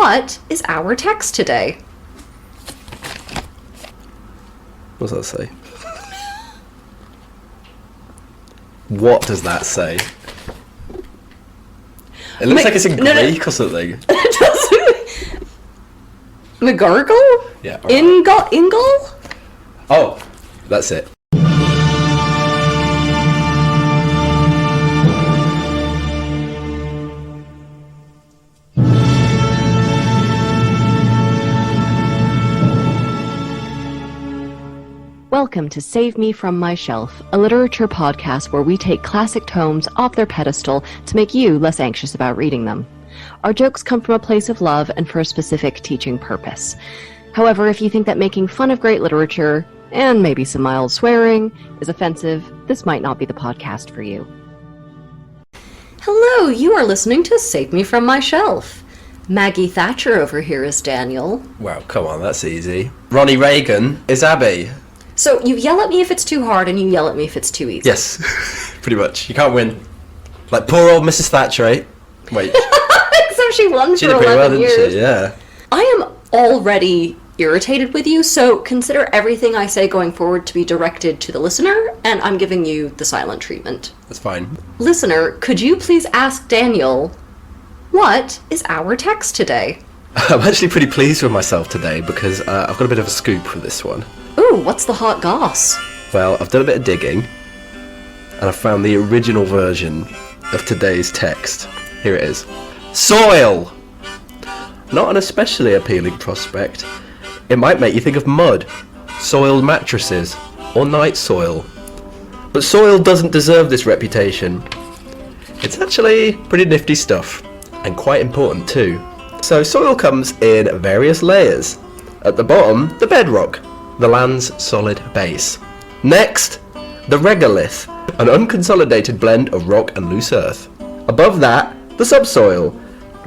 What is our text today? What does that say? What does that say? It looks like it's in Greek or something. McGargle? Yeah. Ingle? Oh, that's it. Welcome to Save Me From My Shelf, a literature podcast where we take classic tomes off their pedestal to make you less anxious about reading them. Our jokes come from a place of love and for a specific teaching purpose. However, if you think that making fun of great literature, and maybe some mild swearing, is offensive, this might not be the podcast for you. Hello, you are listening to Save Me From My Shelf. Maggie Thatcher over here is Daniel. Wow, come on, that's easy. Ronnie Reagan is Abby. So you yell at me if it's too hard and you yell at me if it's too easy. Yes, pretty much. You can't win. Like poor old Mrs. Thatcher, right? Wait. Except she won She for did pretty 11 well, didn't years. she? Yeah. I am already irritated with you, so consider everything I say going forward to be directed to the listener, and I'm giving you the silent treatment. That's fine. Listener, could you please ask Daniel, what is our text today? I'm actually pretty pleased with myself today because I've got a bit of a scoop for this one. Ooh, what's the hot goss? Well, I've done a bit of digging and I've found the original version of today's text. Here it is. Soil! Not an especially appealing prospect. It might make you think of mud, soiled mattresses, or night soil. But soil doesn't deserve this reputation. It's actually pretty nifty stuff, and quite important too. So soil comes in various layers. At the bottom, the bedrock, the land's solid base. Next, the regolith, an unconsolidated blend of rock and loose earth. Above that, the subsoil.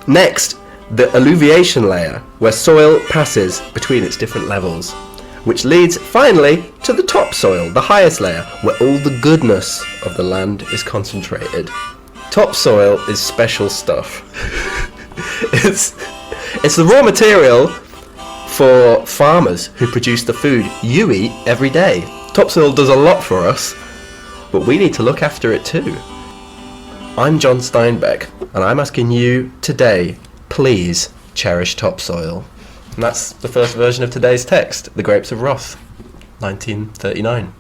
Next, the alluviation layer, where soil passes between its different levels, which leads finally to the topsoil, the highest layer, where all the goodness of the land is concentrated. Topsoil is special stuff. It's the raw material for farmers who produce the food you eat every day. Topsoil does a lot for us, but we need to look after it too. I'm John Steinbeck, and I'm asking you today, please cherish topsoil. And that's the first version of today's text, The Grapes of Wrath, 1939.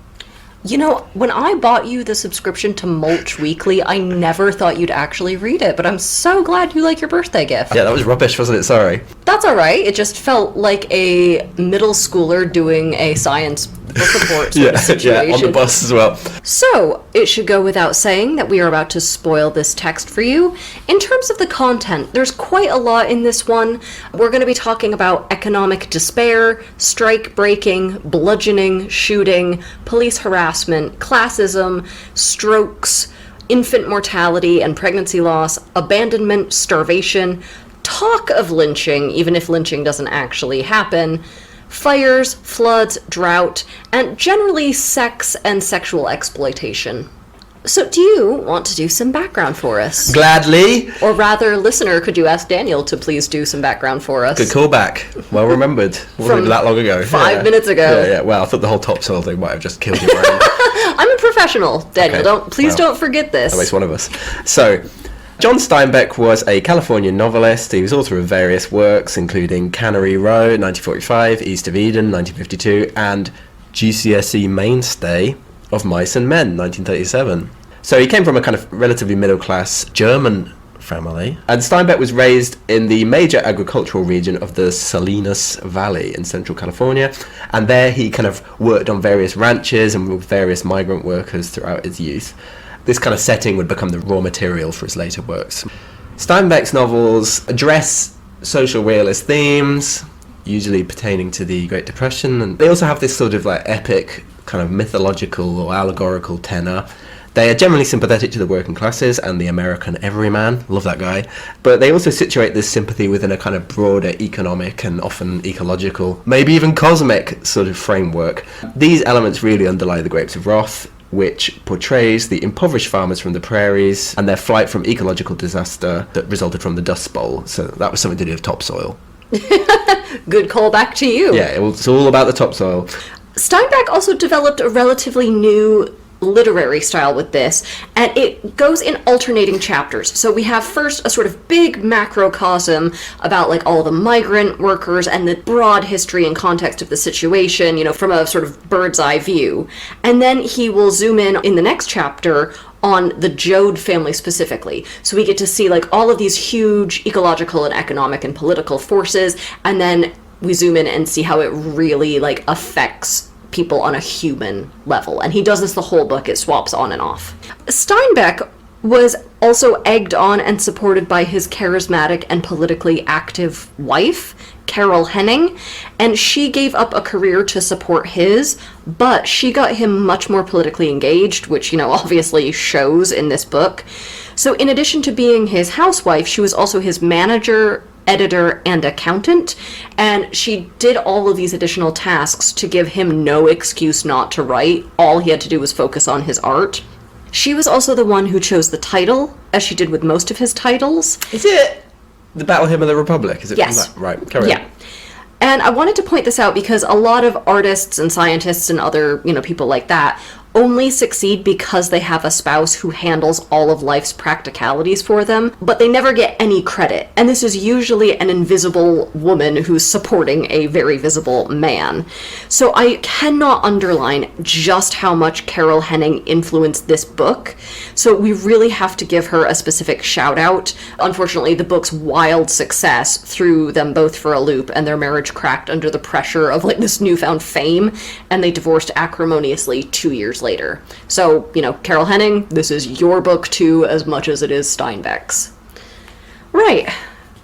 You know, when I bought you the subscription to Mulch Weekly, I never thought you'd actually read it, but I'm so glad you like your birthday gift. Yeah, that was rubbish, wasn't it? Sorry. That's alright, it just felt like a middle schooler doing a science book report sort of situation. Yeah, on the bus as well. So, it should go without saying that we are about to spoil this text for you. In terms of the content, there's quite a lot in this one. We're going to be talking about economic despair, strike breaking, bludgeoning, shooting, police harassment, classism, strokes, infant mortality and pregnancy loss, abandonment, starvation, talk of lynching, even if lynching doesn't actually happen, fires, floods, drought, and generally sex and sexual exploitation. So do you want to do some background for us? Gladly. Or rather, listener, could you ask Daniel to please do some background for us? Good callback. Well remembered. Wasn't that long ago. 5 minutes ago. Yeah. Well, I thought the whole topsoil thing might have just killed your brain. I'm a professional, Daniel. Okay. Don't forget this. That makes one of us. So, John Steinbeck was a Californian novelist. He was author of various works, including Cannery Row, 1945, East of Eden, 1952, and GCSE mainstay of Mice and Men, 1937. So he came from a kind of relatively middle-class German family, and Steinbeck was raised in the major agricultural region of the Salinas Valley in central California, and there he kind of worked on various ranches and with various migrant workers throughout his youth. This kind of setting would become the raw material for his later works. Steinbeck's novels address social realist themes, usually pertaining to the Great Depression, and they also have this sort of like epic, kind of mythological or allegorical tenor. They are generally sympathetic to the working classes and the American everyman. Love that guy. But they also situate this sympathy within a kind of broader economic and often ecological, maybe even cosmic sort of framework. These elements really underlie The Grapes of Wrath. which portrays the impoverished farmers from the prairies and their flight from ecological disaster that resulted from the Dust Bowl. So that was something to do with topsoil. Good callback to you. Yeah, it's all about the topsoil. Steinbeck also developed a relatively new literary style with this, and it goes in alternating chapters. So we have first a sort of big macrocosm about like all the migrant workers and the broad history and context of the situation, you know, from a sort of bird's eye view. And then he will zoom in the next chapter on the Joad family specifically. So we get to see like all of these huge ecological and economic and political forces, and then we zoom in and see how it really like affects people on a human level. And he does this the whole book. It swaps on and off. Steinbeck was also egged on and supported by his charismatic and politically active wife, Carol Henning, and she gave up a career to support his, but she got him much more politically engaged, which, you know, obviously shows in this book. So in addition to being his housewife, she was also his manager, editor, and accountant, and she did all of these additional tasks to give him no excuse not to write. All he had to do was focus on his art. She was also the one who chose the title, as she did with most of his titles. Is it the Battle Hymn of the Republic? Is it Yes. from that? Right, carry on. Yeah. And I wanted to point this out because a lot of artists and scientists and other, you know, people like that only succeed because they have a spouse who handles all of life's practicalities for them, but they never get any credit. And this is usually an invisible woman who's supporting a very visible man. So I cannot underline just how much Carol Henning influenced this book. So we really have to give her a specific shout out. Unfortunately, the book's wild success threw them both for a loop, and their marriage cracked under the pressure of like this newfound fame, and they divorced acrimoniously 2 years later. So, you know, Carol Henning, this is your book too, as much as it is Steinbeck's. Right.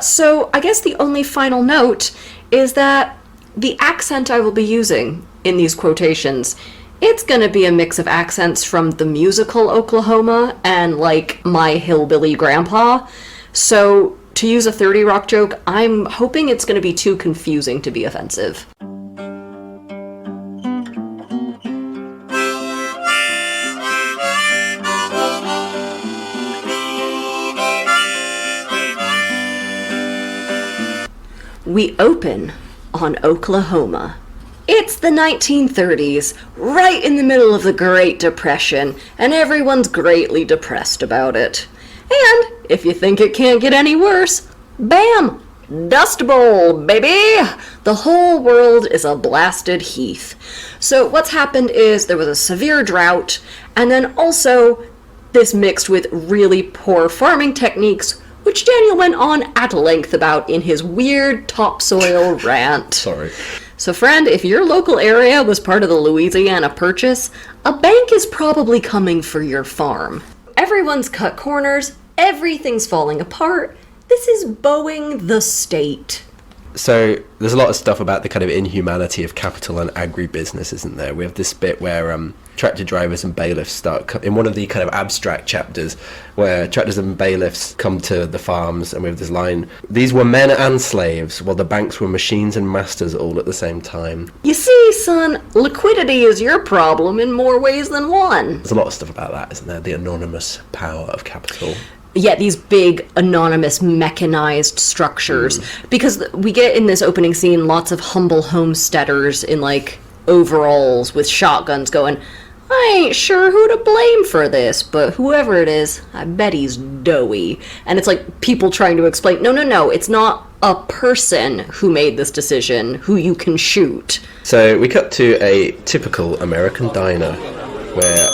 So I guess the only final note is that the accent I will be using in these quotations, it's gonna be a mix of accents from the musical Oklahoma and like My Hillbilly Grandpa. So to use a 30 Rock joke, I'm hoping it's gonna be too confusing to be offensive. We open on Oklahoma. It's the 1930s, right in the middle of the Great Depression, and everyone's greatly depressed about it. And if you think it can't get any worse, bam! Dust Bowl, baby! The whole world is a blasted heath. So what's happened is there was a severe drought, and then also this mixed with really poor farming techniques, which Daniel went on at length about in his weird topsoil rant. Sorry. So friend, if your local area was part of the Louisiana Purchase, a bank is probably coming for your farm. Everyone's cut corners, everything's falling apart. This is bowing the state. So there's a lot of stuff about the kind of inhumanity of capital and agribusiness, isn't there? We have this bit where tractor drivers and bailiffs start in one of the kind of abstract chapters where tractors and bailiffs come to the farms, and we have this line, "These were men and slaves, while the banks were machines and masters all at the same time." You see, son, liquidity is your problem in more ways than one. There's a lot of stuff about that, isn't there? The anonymous power of capital. Yeah, these big, anonymous, mechanized structures. Because we get in this opening scene lots of humble homesteaders in, like, overalls with shotguns going, I ain't sure who to blame for this, but whoever it is, I bet he's doughy. And it's like people trying to explain, no, it's not a person who made this decision, who you can shoot. So we cut to a typical American diner where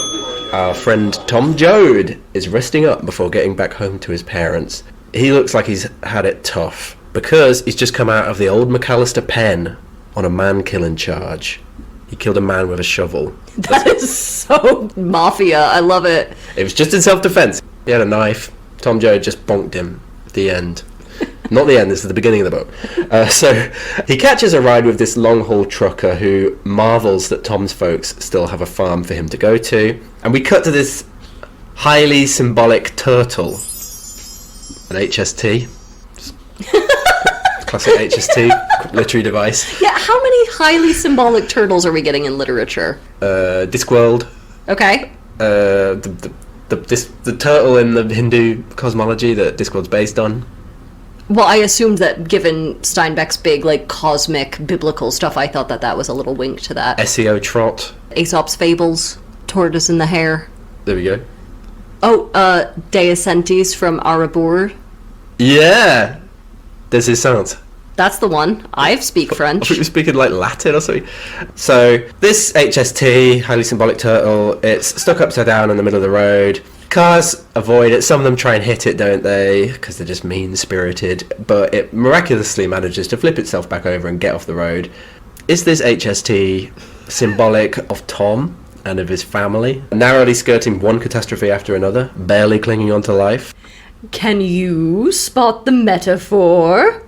our friend Tom Joad is resting up before getting back home to his parents. He looks like he's had it tough because he's just come out of the old McAllister pen on a man-killing charge. He killed a man with a shovel. That is so mafia. I love it. It was just in self-defense. He had a knife. Tom Joad just bonked him at the end. Not the end, this is the beginning of the book. So he catches a ride with this long-haul trucker who marvels that Tom's folks still have a farm for him to go to. And we cut to this highly symbolic turtle. An HST. Classic HST literary device. Yeah, how many highly symbolic turtles are we getting in literature? Discworld. Okay. The turtle in the Hindu cosmology that Discord's based on. Well, I assumed that given Steinbeck's big, like, cosmic, biblical stuff, I thought that was a little wink to that. SEO trot. Aesop's Fables, Tortoise in the Hare. There we go. Oh, Deus Ex from Arabur. Yeah! There's his sound. That's the one. I speak French. I thought you were speaking like Latin or something. So, this HST, highly symbolic turtle, it's stuck upside down in the middle of the road. Cars avoid it. Some of them try and hit it, don't they? Because they're just mean-spirited. But it miraculously manages to flip itself back over and get off the road. Is this HST symbolic of Tom and of his family? Narrowly skirting one catastrophe after another, barely clinging on to life? Can you spot the metaphor?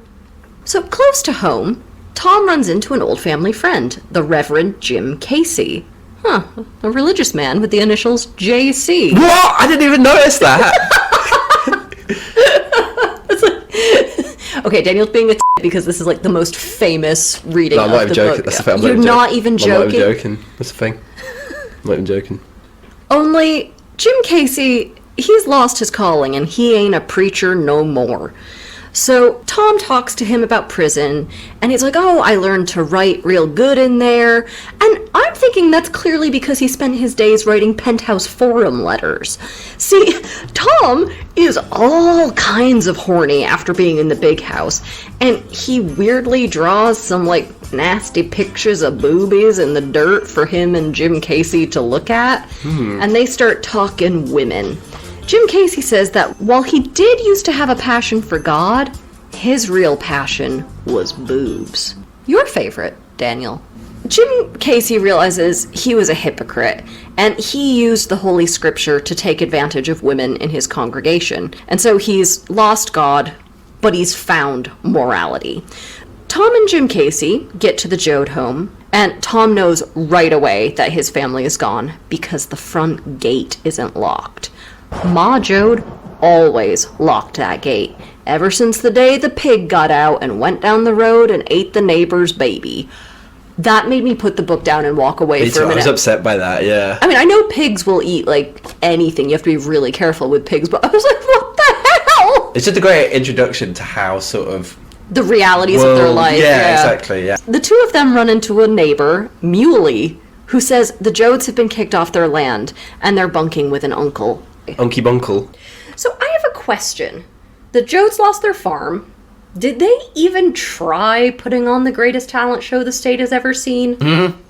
So, close to home, Tom runs into an old family friend, the Reverend Jim Casey. Huh, a religious man with the initials JC. What? I didn't even notice that! Okay, Daniel's being a because this is like the most famous reading I'm not of even the joking. book. That's the thing. You're not even joking? I'm not even joking. That's the thing. I'm not even joking. Only Jim Casey, he's lost his calling and he ain't a preacher no more. So Tom talks to him about prison, and he's like, oh, I learned to write real good in there. And I'm thinking that's clearly because he spent his days writing penthouse forum letters. See, Tom is all kinds of horny after being in the big house, and he weirdly draws some, like, nasty pictures of boobies in the dirt for him and Jim Casey to look at, and they start talking women. Jim Casey says that while he did used to have a passion for God, his real passion was boobs. Your favorite, Daniel. Jim Casey realizes he was a hypocrite, and he used the Holy Scripture to take advantage of women in his congregation. And so he's lost God, but he's found morality. Tom and Jim Casey get to the Joad home, and Tom knows right away that his family is gone because the front gate isn't locked. Ma Joad always locked that gate, ever since the day the pig got out and went down the road and ate the neighbor's baby. That made me put the book down and walk away for a minute. I was upset by that, yeah. I mean, I know pigs will eat, like, anything. You have to be really careful with pigs, but I was like, what the hell? It's just a great introduction to how sort of... The realities of their life. Yeah, exactly, yeah. The two of them run into a neighbor, Muley, who says the Joads have been kicked off their land, and they're bunking with an uncle. Unky Bunkle. So I have a question. The Joads lost their farm. Did they even try putting on the greatest talent show the state has ever seen? Mm-hmm.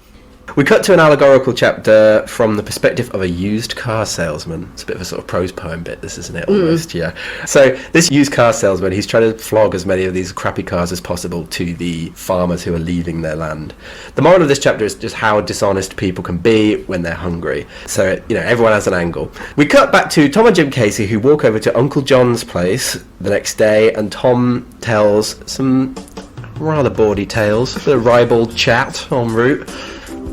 We cut to an allegorical chapter from the perspective of a used car salesman. It's a bit of a sort of prose poem bit, this, isn't it, almost, yeah. So this used car salesman, he's trying to flog as many of these crappy cars as possible to the farmers who are leaving their land. The moral of this chapter is just how dishonest people can be when they're hungry. So, you know, everyone has an angle. We cut back to Tom and Jim Casey, who walk over to Uncle John's place the next day, and Tom tells some rather bawdy tales, a bit of ribald chat en route.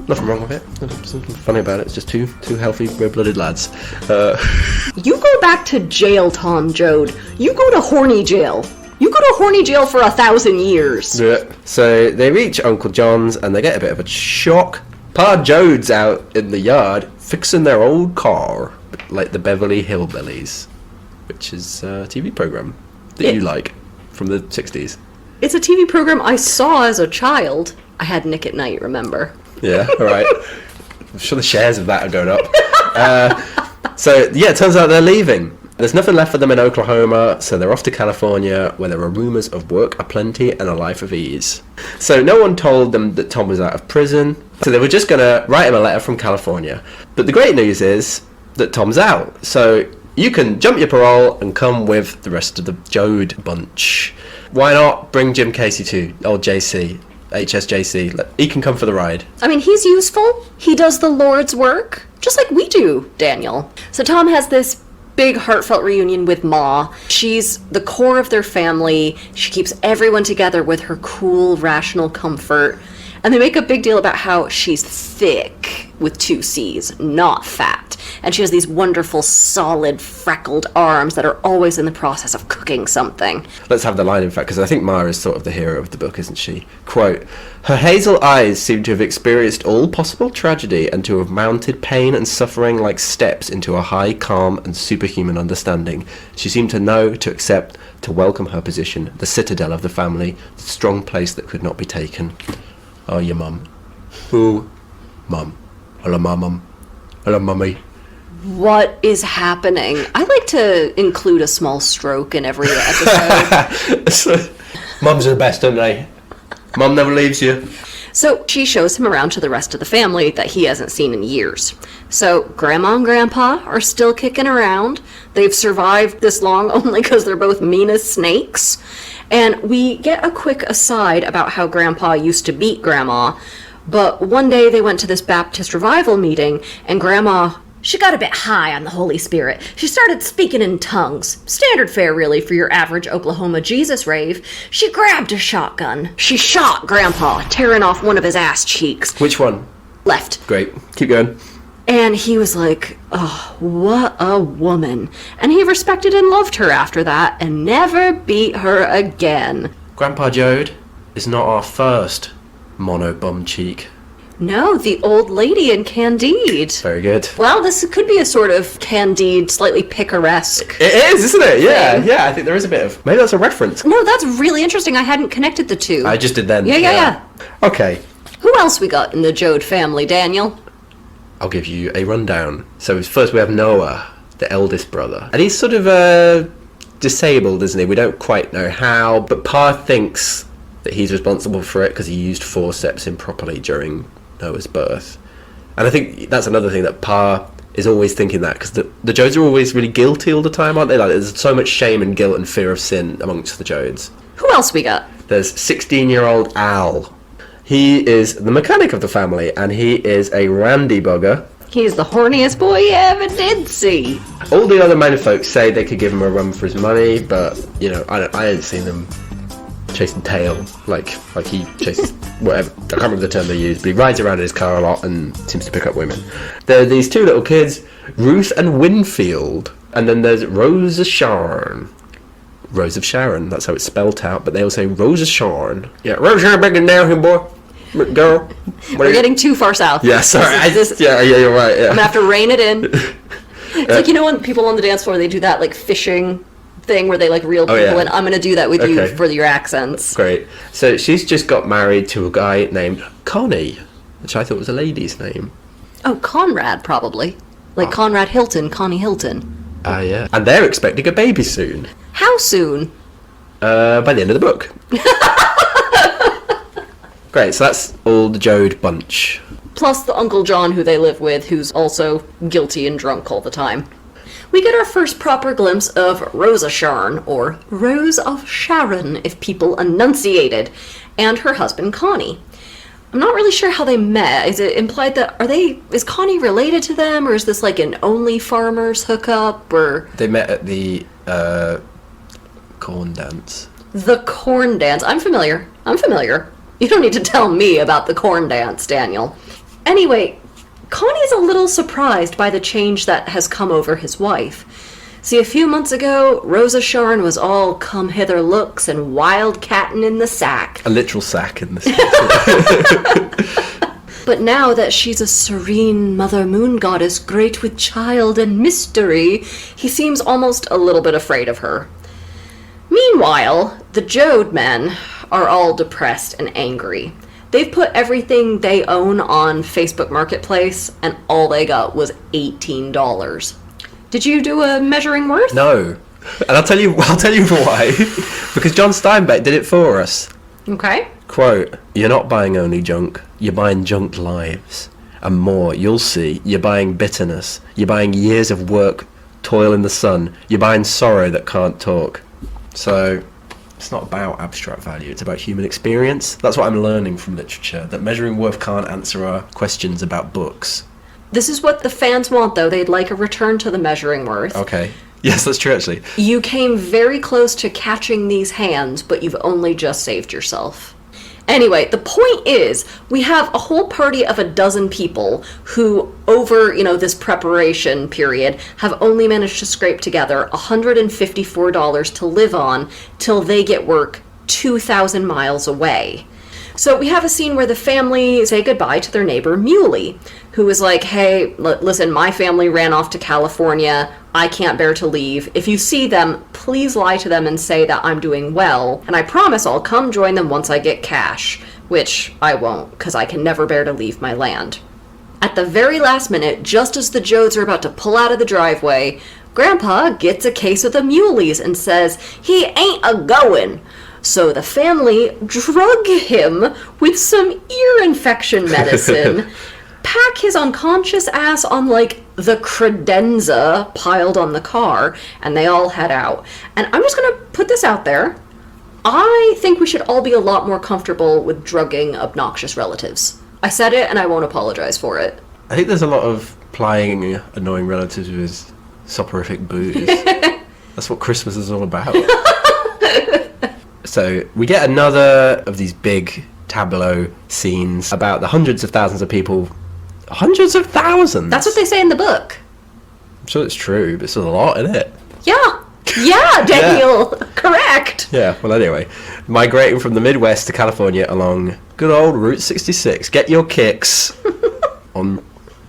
Nothing wrong with it. There's nothing funny about it. It's just two healthy, red-blooded lads. You go back to jail, Tom Joad. You go to horny jail. You go to horny jail for 1,000 years. Yeah. So they reach Uncle John's and they get a bit of a shock. Pa Joad's out in the yard fixing their old car, like the Beverly Hillbillies, which is a TV program that you like from the 60s. It's a TV program I saw as a child. I had Nick at Night, remember? Yeah, all right. I'm sure the shares of that are going up. So, yeah, it turns out they're leaving. There's nothing left for them in Oklahoma, so they're off to California, where there are rumors of work aplenty and a life of ease. So no one told them that Tom was out of prison, so they were just going to write him a letter from California. But the great news is that Tom's out, so you can jump your parole and come with the rest of the Joad bunch. Why not bring Jim Casey too, old JC? HSJC. He can come for the ride. I mean, he's useful. He does the Lord's work, just like we do, Daniel. So Tom has this big heartfelt reunion with Ma. She's the core of their family. She keeps everyone together with her cool, rational comfort. And they make a big deal about how she's thick with 2 C's, not fat. And she has these wonderful, solid, freckled arms that are always in the process of cooking something. Let's have the line, in fact, because I think Mara is sort of the hero of the book, isn't she? Quote, "Her hazel eyes seem to have experienced all possible tragedy and to have mounted pain and suffering like steps into a high, calm and superhuman understanding. She seemed to know, to accept, to welcome her position, the citadel of the family, the strong place that could not be taken." Oh, your mum. Who? Mum. Hello, mum. Hello, mummy. What is happening? I like to include a small stroke in every episode. Mums are the best, don't they? Mum never leaves you. So she shows him around to the rest of the family that he hasn't seen in years. So Grandma and Grandpa are still kicking around. They've survived this long only because they're both mean as snakes. And we get a quick aside about how Grandpa used to beat Grandma. But one day they went to this Baptist revival meeting, and Grandma, she got a bit high on the Holy Spirit. She started speaking in tongues. Standard fare, really, for your average Oklahoma Jesus rave. She grabbed a shotgun. She shot Grandpa, tearing off one of his ass cheeks. Which one? Left. Great. Keep going. And he was like, oh, what a woman. And he respected and loved her after that and never beat her again. Grandpa Jode is not our first mono bum cheek. No, the old lady in Candide. Very good. Well, this could be a sort of Candide, slightly picaresque. It is, isn't it? Yeah, thing. yeah, I think there is a bit of... Maybe that's a reference. No, that's really interesting. I hadn't connected the two. I just did then. Yeah. Okay, Who else we got in the Jode family, Daniel? I'll give you a rundown. So first we have Noah, the eldest brother. And he's sort of disabled, isn't he? We don't quite know how, but Pa thinks that he's responsible for it because he used forceps improperly during Noah's birth. And I think that's another thing, that Pa is always thinking that, because the Jodes are always really guilty all the time, aren't they? Like, there's so much shame and guilt and fear of sin amongst the Jodes. Who else we got? There's 16-year-old Al. He is the mechanic of the family, and he is a randy bugger. He's the horniest boy you ever did see. All the other men folks say they could give him a run for his money, but, you know, I ain't seen them chasing tail, like he chases whatever, I can't remember the term they use, but he rides around in his car a lot and seems to pick up women. There are these 2 little kids, Ruth and Winfield, and then there's Rose of Sharon. Rose of Sharon, that's how it's spelt out, but they all say Rose of Sharon. Yeah, Rose of Sharon, back down here, boy. Girl. We're getting too far south. Yeah, sorry. Yeah, you're right. Yeah. I'm gonna have to rein it in. It's like, you know, when people on the dance floor, they do that, like, fishing thing where they, like, reel people in. I'm gonna do that with you for your accents. Great. So she's just got married to a guy named Connie, which I thought was a lady's name. Oh, Conrad, probably. Like Conrad Hilton, Connie Hilton. Yeah. And they're expecting a baby soon. How soon? By the end of the book. Great, so that's all the Jode bunch. Plus the Uncle John who they live with, who's also guilty and drunk all the time. We get our first proper glimpse of Rosa Sharon, or Rose of Sharon, if people enunciated, and her husband Connie. I'm not really sure how they met. Is it implied that, is Connie related to them, or is this like an only farmers hookup, or... They met at the, corn dance. The corn dance. I'm familiar. You don't need to tell me about the corn dance, Daniel. Anyway, Connie's a little surprised by the change that has come over his wife. See, a few months ago, Rosa Sharon was all come-hither looks and wildcatting in the sack. A literal sack in the sack. But now that she's a serene mother moon goddess, great with child and mystery, he seems almost a little bit afraid of her. Meanwhile, the Jode men are all depressed and angry. They've put everything they own on Facebook Marketplace, and all they got was $18. Did you do a measuring worth? No. And I'll tell you why. Because John Steinbeck did it for us. Okay. Quote, "You're not buying only junk, you're buying junked lives. And more, you'll see, you're buying bitterness. You're buying years of work, toil in the sun. You're buying sorrow that can't talk." So, it's not about abstract value, it's about human experience. That's what I'm learning from literature, that measuring worth can't answer our questions about books. This is what the fans want, though. They'd like a return to the measuring worth. Okay. Yes, that's true, actually. You came very close to catching these hands, but you've only just saved yourself. Anyway, the point is, we have a whole party of a dozen people who, over, this preparation period, have only managed to scrape together $154 to live on till they get work 2,000 miles away. So we have a scene where the family say goodbye to their neighbor, Muley, who is like, hey, listen, my family ran off to California. I can't bear to leave. If you see them, please lie to them and say that I'm doing well, and I promise I'll come join them once I get cash, which I won't, because I can never bear to leave my land. At the very last minute, just as the Jodes are about to pull out of the driveway, Grandpa gets a case of the Muleys and says he ain't a-goin'. So the family drug him with some ear infection medicine, pack his unconscious ass on, the credenza piled on the car, and they all head out. And I'm just gonna put this out there. I think we should all be a lot more comfortable with drugging obnoxious relatives. I said it, and I won't apologize for it. I think there's a lot of plying annoying relatives with soporific booze. That's what Christmas is all about. So we get another of these big tableau scenes about the hundreds of thousands of people. Hundreds of thousands? That's what they say in the book. I'm sure it's true, but it's a lot, isn't it? Yeah, Daniel. Yeah. Correct. Yeah, well, anyway. Migrating from the Midwest to California along good old Route 66. Get your kicks on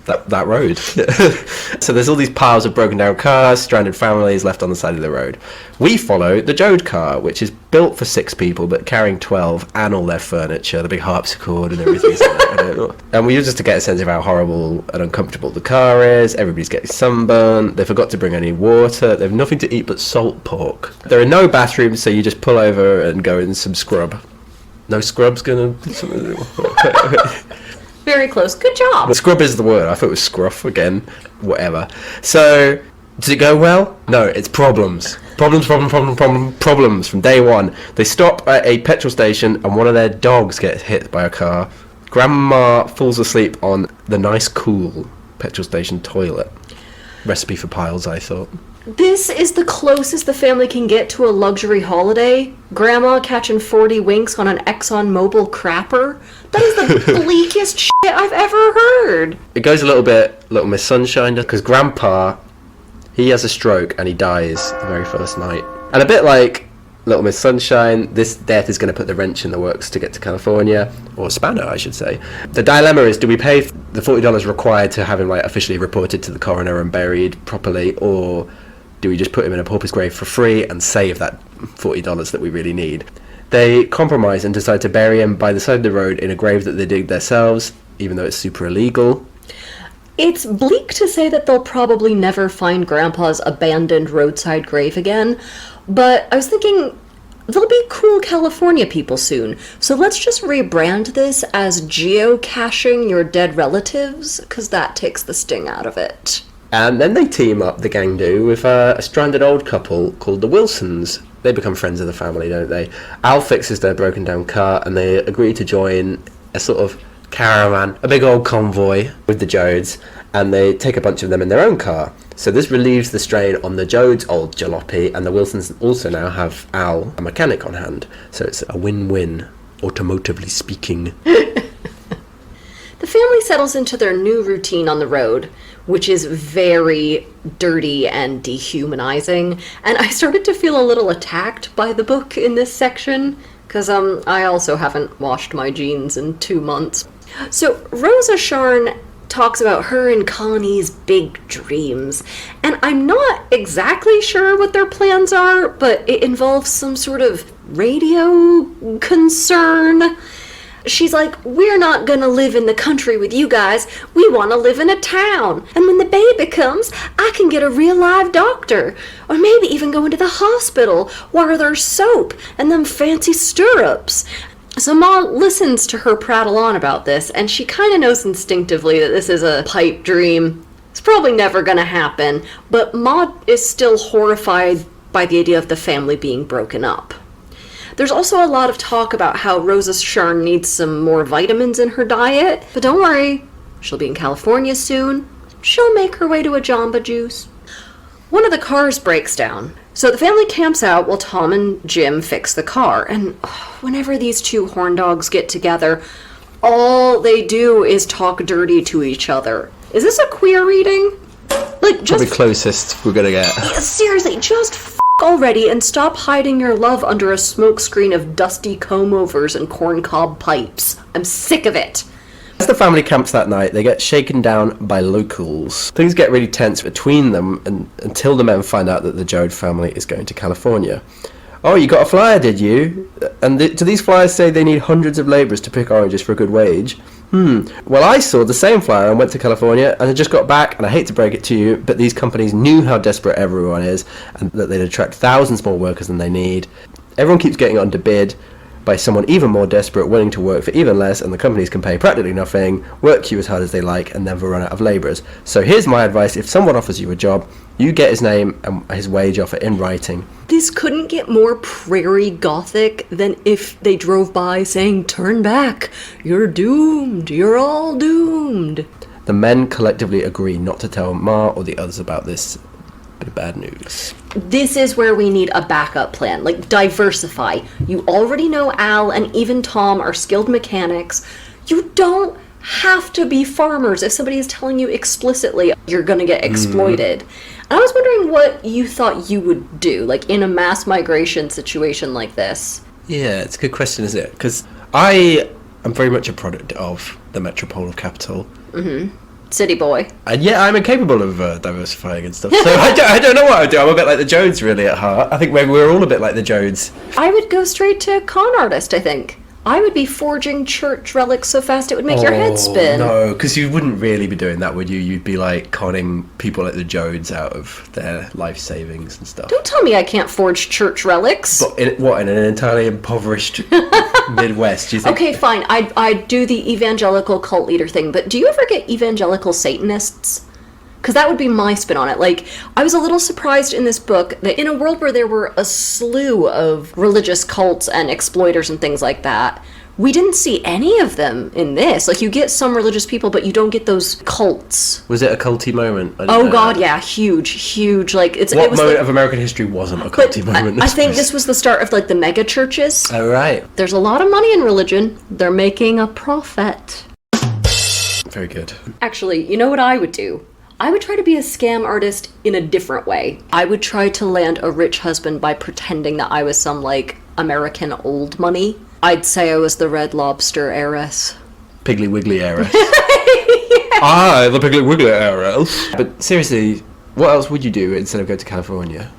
that road. So there's all these piles of broken down cars, stranded families left on the side of the road. We follow the Jode car, which is built for 6 people but carrying 12 and all their furniture, the big harpsichord and everything. And we use this to get a sense of how horrible and uncomfortable the car is. Everybody's getting sunburned. They forgot to bring any water. They have nothing to eat but salt pork. There are no bathrooms, so you just pull over and go in some scrub. No scrub's gonna do something. Very close. Good job. Well, scrub is the word. I thought it was scruff again. Whatever. So, does it go well? No, it's problems. Problems from day one. They stop at a petrol station and one of their dogs gets hit by a car. Grandma falls asleep on the nice, cool petrol station toilet. Recipe for piles, I thought. This is the closest the family can get to a luxury holiday. Grandma catching 40 winks on an ExxonMobil crapper. That is the bleakest shit I've ever heard. It goes a little bit Little Miss Sunshine, because Grandpa, he has a stroke and he dies the very first night. And a bit like Little Miss Sunshine, this death is going to put the wrench in the works to get to California, or spanner, I should say. The dilemma is, do we pay the $40 required to have him officially reported to the coroner and buried properly, or do we just put him in a pauper's grave for free and save that $40 that we really need? They compromise and decide to bury him by the side of the road in a grave that they dig themselves, even though it's super illegal. It's bleak to say that they'll probably never find Grandpa's abandoned roadside grave again, but I was thinking there'll be cool California people soon, so let's just rebrand this as geocaching your dead relatives, because that takes the sting out of it. And then they team up, the gang do, with a stranded old couple called the Wilsons. They become friends of the family, don't they? Al fixes their broken down car and they agree to join a sort of caravan, a big old convoy with the Jodes, and they take a bunch of them in their own car. So this relieves the strain on the Jodes' old jalopy, and the Wilsons also now have Al, a mechanic, on hand. So it's a win-win, automotively speaking. The family settles into their new routine on the road, which is very dirty and dehumanizing, and I started to feel a little attacked by the book in this section, because I also haven't washed my jeans in 2 months. So Rosa Sharn talks about her and Connie's big dreams, and I'm not exactly sure what their plans are, but it involves some sort of radio concern. She's like, we're not gonna live in the country with you guys, we wanna live in a town. And when the baby comes, I can get a real live doctor. Or maybe even go into the hospital where there's soap and them fancy stirrups. So Ma listens to her prattle on about this, and she kinda knows instinctively that this is a pipe dream. It's probably never gonna happen, but Ma is still horrified by the idea of the family being broken up. There's also a lot of talk about how Rosa Sharn needs some more vitamins in her diet, but don't worry, she'll be in California soon. She'll make her way to a Jamba Juice. One of the cars breaks down. So the family camps out while Tom and Jim fix the car. And whenever these two horn dogs get together, all they do is talk dirty to each other. Is this a queer reading? Like, just Probably closest we're gonna get. seriously, just already and stop hiding your love under a smokescreen of dusty comb-overs and corncob pipes. I'm sick of it. As the family camps that night, they get shaken down by locals. Things get really tense between them until the men find out that the Joad family is going to California. Oh, you got a flyer, did you? And do these flyers say they need hundreds of labourers to pick oranges for a good wage? Well, I saw the same flyer and went to California, and I just got back, and I hate to break it to you, but these companies knew how desperate everyone is, and that they'd attract thousands more workers than they need. Everyone keeps getting underbid by someone even more desperate, willing to work for even less, and the companies can pay practically nothing, work you as hard as they like, and never run out of labourers. So here's my advice: if someone offers you a job, you get his name and his wage offer in writing. This couldn't get more prairie gothic than if they drove by saying, "Turn back, you're doomed, you're all doomed." The men collectively agree not to tell Ma or the others about this bit of bad news. This is where we need a backup plan, like diversify. You already know Al and even Tom are skilled mechanics. You don't have to be farmers if somebody is telling you explicitly you're going to get exploited. And I was wondering what you thought you would do, like in a mass migration situation like this. Yeah, it's a good question, isn't it? Because I am very much a product of the metropole of capital. City boy. And yeah, I'm incapable of diversifying and stuff. So I don't know what I would do. I'm a bit like the Joads, really, at heart. I think maybe we're all a bit like the Joads. I would go straight to con artist, I think. I would be forging church relics so fast it would make your head spin. No, because you wouldn't really be doing that, would you? You'd be like conning people like the Joads out of their life savings and stuff. Don't tell me I can't forge church relics. But in an entirely impoverished Midwest, do you think? Okay, fine. I'd do the evangelical cult leader thing, but do you ever get evangelical Satanists? Because that would be my spin on it. Like, I was a little surprised in this book that in a world where there were a slew of religious cults and exploiters and things like that, we didn't see any of them in this. Like, you get some religious people, but you don't get those cults. Was it a culty moment? Oh God, yeah, huge. Like, it What was moment like, of American history wasn't a culty moment? I think this was the start of like the mega churches. Oh right, There's a lot of money in religion. They're making a profit. very good. Actually, you know what I would do? I would try to be a scam artist in a different way. I would try to land a rich husband by pretending that I was some, like, American old money. I'd say I was the Red Lobster heiress. Piggly Wiggly heiress. The Piggly Wiggly heiress. But seriously, what else would you do instead of go to California?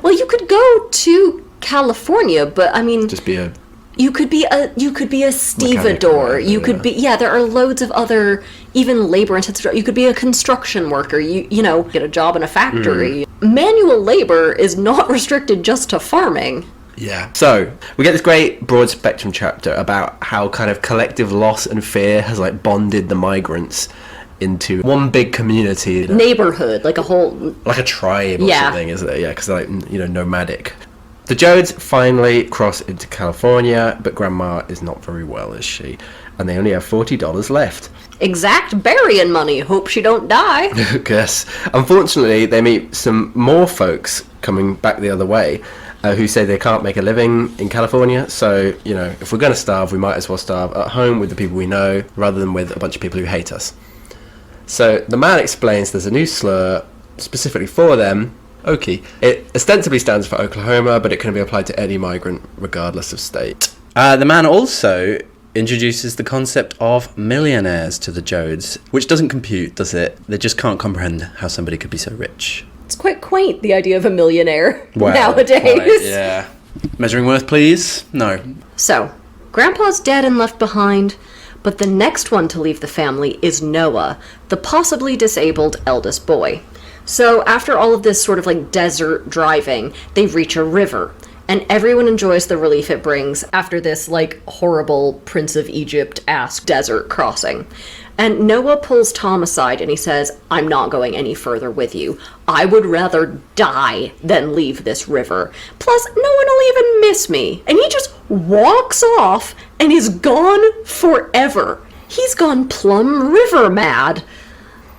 Well, you could go to California, but I mean, Just be a... you could be a stevedore. Mechanic, You could be, there are loads of other, even labor-intensive. You could be a construction worker. You know, get a job in a factory. Manual labor is not restricted just to farming. Yeah. So, we get this great broad spectrum chapter about how kind of collective loss and fear has, like, bonded the migrants into one big community. Neighborhood, like a whole... Like a tribe or Yeah. something, isn't it? Yeah, because they're, like, you know, nomadic. The Joads finally cross into California, but Grandma is not very well, is she? And they only have $40 left. Exact burying money. Hope she don't die. Yes. Unfortunately, they meet some more folks coming back the other way who say they can't make a living in California. So, you know, if we're going to starve, we might as well starve at home with the people we know rather than with a bunch of people who hate us. So the man explains there's a new slur specifically for them, Okie. It ostensibly stands for Oklahoma, but it can be applied to any migrant regardless of state. The man also introduces the concept of millionaires to the Joads, which doesn't compute, does it? They just can't comprehend how somebody could be so rich. It's quite quaint, the idea of a millionaire Well, nowadays. quite, yeah. Measuring worth, please? No. So, Grandpa's dead and left behind, but the next one to leave the family is Noah, the possibly disabled eldest boy. So after all of this sort of like desert driving, they reach a river, and everyone enjoys the relief it brings after this like horrible Prince of Egypt-esque desert crossing. And Noah pulls Tom aside and he says, "I'm not going any further with you. I would rather die than leave this river. Plus, no one will even miss me." And he just walks off and is gone forever. He's gone plumb river mad.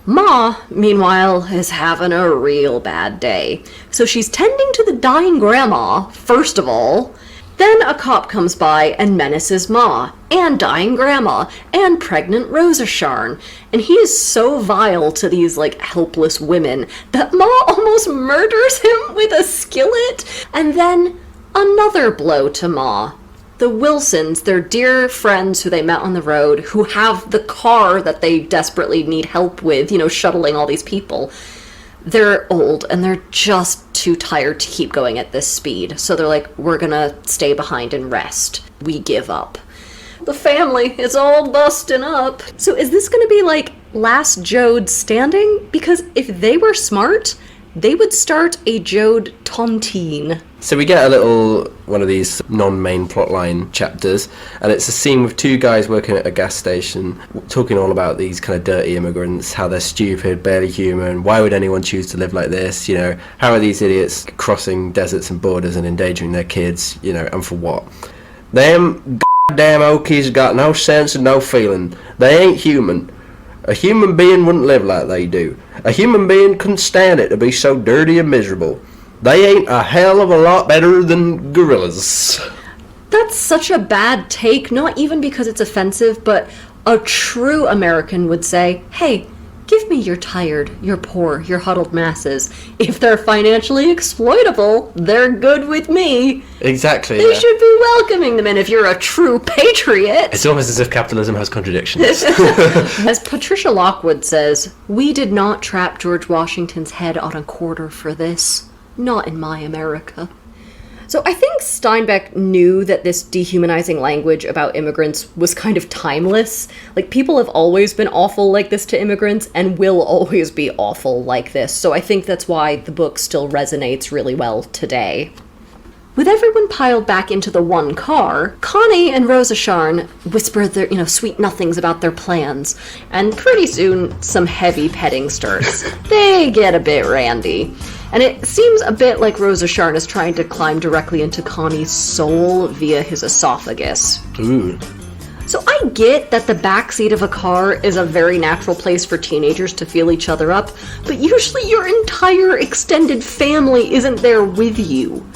Ma, meanwhile, is having a real bad day. So she's tending to the dying grandma, first of all. Then a cop comes by and menaces Ma, and dying grandma, and pregnant Rosa Sharn. And he is so vile to these, helpless women that Ma almost murders him with a skillet. And then another blow to Ma. The Wilsons, their dear friends who they met on the road, who have the car that they desperately need help with, shuttling all these people. They're old, and they're just too tired to keep going at this speed. So they're like, we're gonna stay behind and rest. We give up. The family is all busting up. So is this gonna be last Jode standing? Because if they were smart, they would start a Jode tontine. So we get one of these non-main plotline chapters, and it's a scene with two guys working at a gas station, talking all about these kind of dirty immigrants, how they're stupid, barely human, why would anyone choose to live like this, how are these idiots crossing deserts and borders and endangering their kids, and for what? Them goddamn Okies got no sense and no feeling. They ain't human. A human being wouldn't live like they do. A human being couldn't stand it to be so dirty and miserable. They ain't a hell of a lot better than gorillas. That's such a bad take, not even because it's offensive, but a true American would say, hey, give me your tired, your poor, your huddled masses. If they're financially exploitable, they're good with me. Exactly. They should be welcoming them in if you're a true patriot. It's almost as if capitalism has contradictions. As Patricia Lockwood says, we did not trap George Washington's head on a quarter for this. Not in my America. So I think Steinbeck knew that this dehumanizing language about immigrants was kind of timeless. People have always been awful like this to immigrants and will always be awful like this. So I think that's why the book still resonates really well today. With everyone piled back into the one car, Connie and Rosa Sharn whisper their, sweet nothings about their plans. And pretty soon, some heavy petting starts. They get a bit randy. And it seems a bit like Rosa Sharn is trying to climb directly into Connie's soul via his esophagus. Ooh. So I get that the backseat of a car is a very natural place for teenagers to feel each other up, but usually your entire extended family isn't there with you.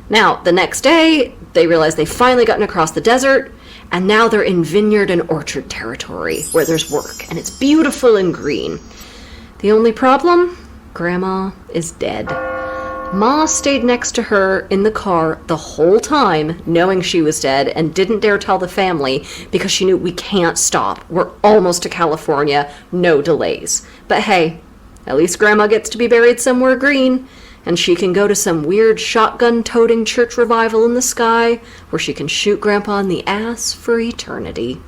Now, the next day, they realize they've finally gotten across the desert, and now they're in vineyard and orchard territory, where there's work, and it's beautiful and green. The only problem? Grandma is dead. Ma stayed next to her in the car the whole time, knowing she was dead, and didn't dare tell the family because she knew we can't stop. We're almost to California, no delays. But hey, at least Grandma gets to be buried somewhere green, and she can go to some weird shotgun-toting church revival in the sky where she can shoot Grandpa in the ass for eternity.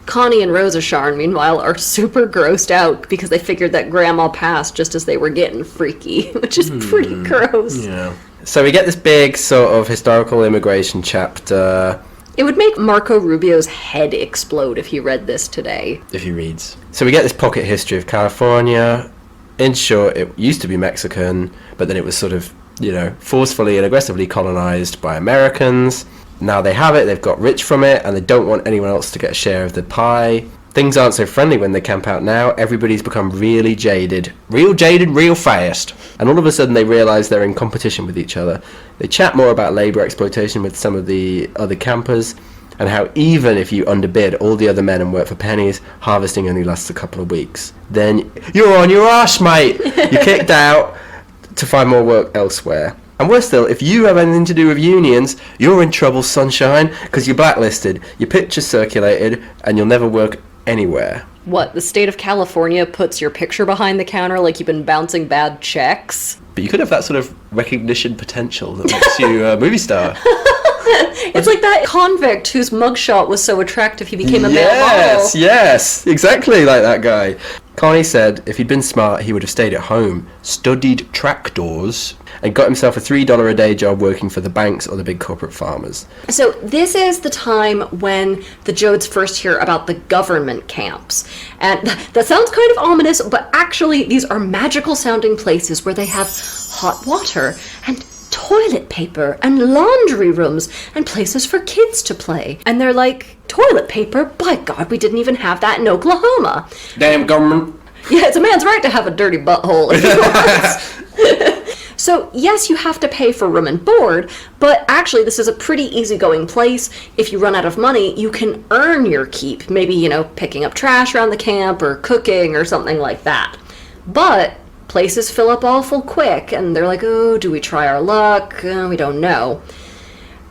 Connie and Rosa Sharn, meanwhile, are super grossed out because they figured that Grandma passed just as they were getting freaky, which is pretty gross. Yeah. So we get this big sort of historical immigration chapter. It would make Marco Rubio's head explode if he read this today. If he reads. So we get this pocket history of California. In short, it used to be Mexican, but then it was sort of, forcefully and aggressively colonized by Americans. Now they have it, they've got rich from it, and they don't want anyone else to get a share of the pie. Things aren't so friendly when they camp out now. Everybody's become really jaded. Real fast. And all of a sudden they realise they're in competition with each other. They chat more about labour exploitation with some of the other campers, and how even if you underbid all the other men and work for pennies, harvesting only lasts a couple of weeks. Then you're on your arse, mate! You're kicked out to find more work elsewhere. And worse still, if you have anything to do with unions, you're in trouble, sunshine, because you're blacklisted, your picture's circulated, and you'll never work anywhere. What, the state of California puts your picture behind the counter like you've been bouncing bad checks? But you could have that sort of recognition potential that makes you a movie star. It's like that convict whose mugshot was so attractive he became a male model. Yes, exactly like that guy. Connie said if he'd been smart, he would have stayed at home, studied tractors, and got himself a $3 a day job working for the banks or the big corporate farmers. So this is the time when the Jodes first hear about the government camps. And that sounds kind of ominous, but actually these are magical sounding places where they have hot water and toilet paper and laundry rooms and places for kids to play. And they're like, toilet paper? By God, we didn't even have that in Oklahoma. Damn government. Yeah, it's a man's right to have a dirty butthole if he wants. So, yes, you have to pay for room and board, but actually this is a pretty easygoing place. If you run out of money, you can earn your keep. Maybe, picking up trash around the camp or cooking or something like that. But places fill up awful quick, and they're like, oh, do we try our luck? We don't know.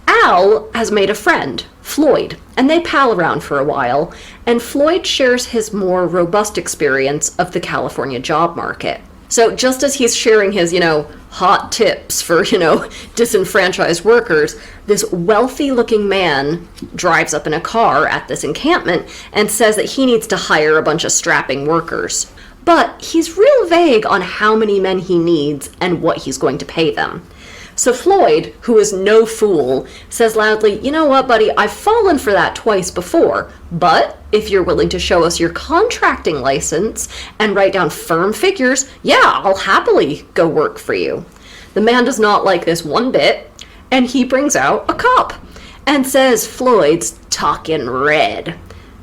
Al has made a friend, Floyd, and they pal around for a while, and Floyd shares his more robust experience of the California job market. So just as he's sharing his, hot tips for, disenfranchised workers, this wealthy-looking man drives up in a car at this encampment and says that he needs to hire a bunch of strapping workers. But he's real vague on how many men he needs and what he's going to pay them. So Floyd, who is no fool, says loudly, you know what, buddy, I've fallen for that twice before, but if you're willing to show us your contracting license and write down firm figures, yeah, I'll happily go work for you. The man does not like this one bit, and he brings out a cop and says Floyd's talking red.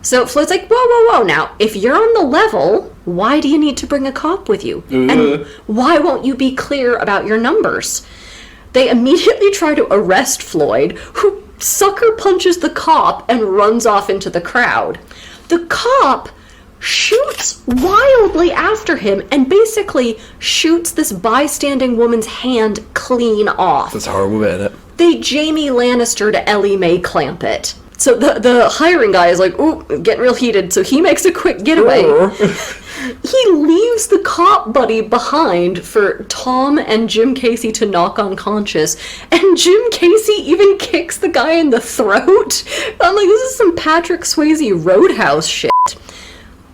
So Floyd's like, whoa, now, if you're on the level, why do you need to bring a cop with you? And why won't you be clear about your numbers? They immediately try to arrest Floyd, who sucker punches the cop and runs off into the crowd. The cop shoots wildly after him and basically shoots this bystanding woman's hand clean off. That's a horrible bit, isn't it? They Jamie Lannister to Ellie Mae Clampett. So the hiring guy is like, ooh, getting real heated, so he makes a quick getaway. He leaves the cop buddy behind for Tom and Jim Casey to knock unconscious, and Jim Casey even kicks the guy in the throat. I'm like, this is some Patrick Swayze Roadhouse shit.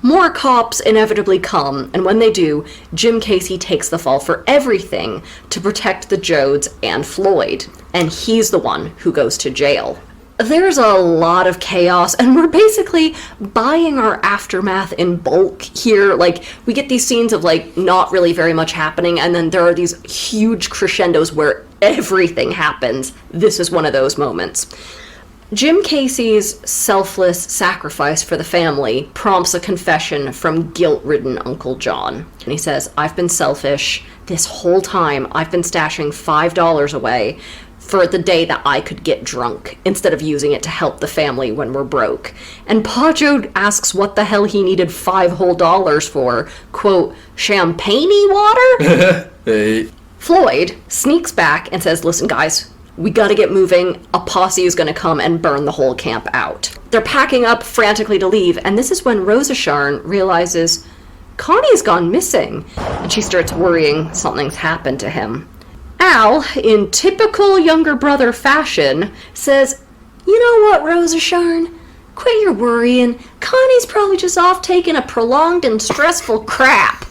More cops inevitably come, and when they do, Jim Casey takes the fall for everything to protect the Jodes and Floyd, and he's the one who goes to jail. There's a lot of chaos, and we're basically buying our aftermath in bulk here. Like, we get these scenes of, not really very much happening, and then there are these huge crescendos where everything happens. This is one of those moments. Jim Casey's selfless sacrifice for the family prompts a confession from guilt-ridden Uncle John. And he says, I've been selfish. This whole time, I've been stashing $5 away for the day that I could get drunk, instead of using it to help the family when we're broke. And Pa Joe asks what the hell he needed $5 whole for. Quote, champagne-y water? Hey. Floyd sneaks back and says, listen guys, we gotta get moving. A posse is gonna come and burn the whole camp out. They're packing up frantically to leave, and this is when Rosa Sharn realizes Connie's gone missing, and she starts worrying something's happened to him. Al, in typical younger brother fashion, says, you know what, Rosa Sharn? Quit your worrying. Connie's probably just off taking a prolonged and stressful crap.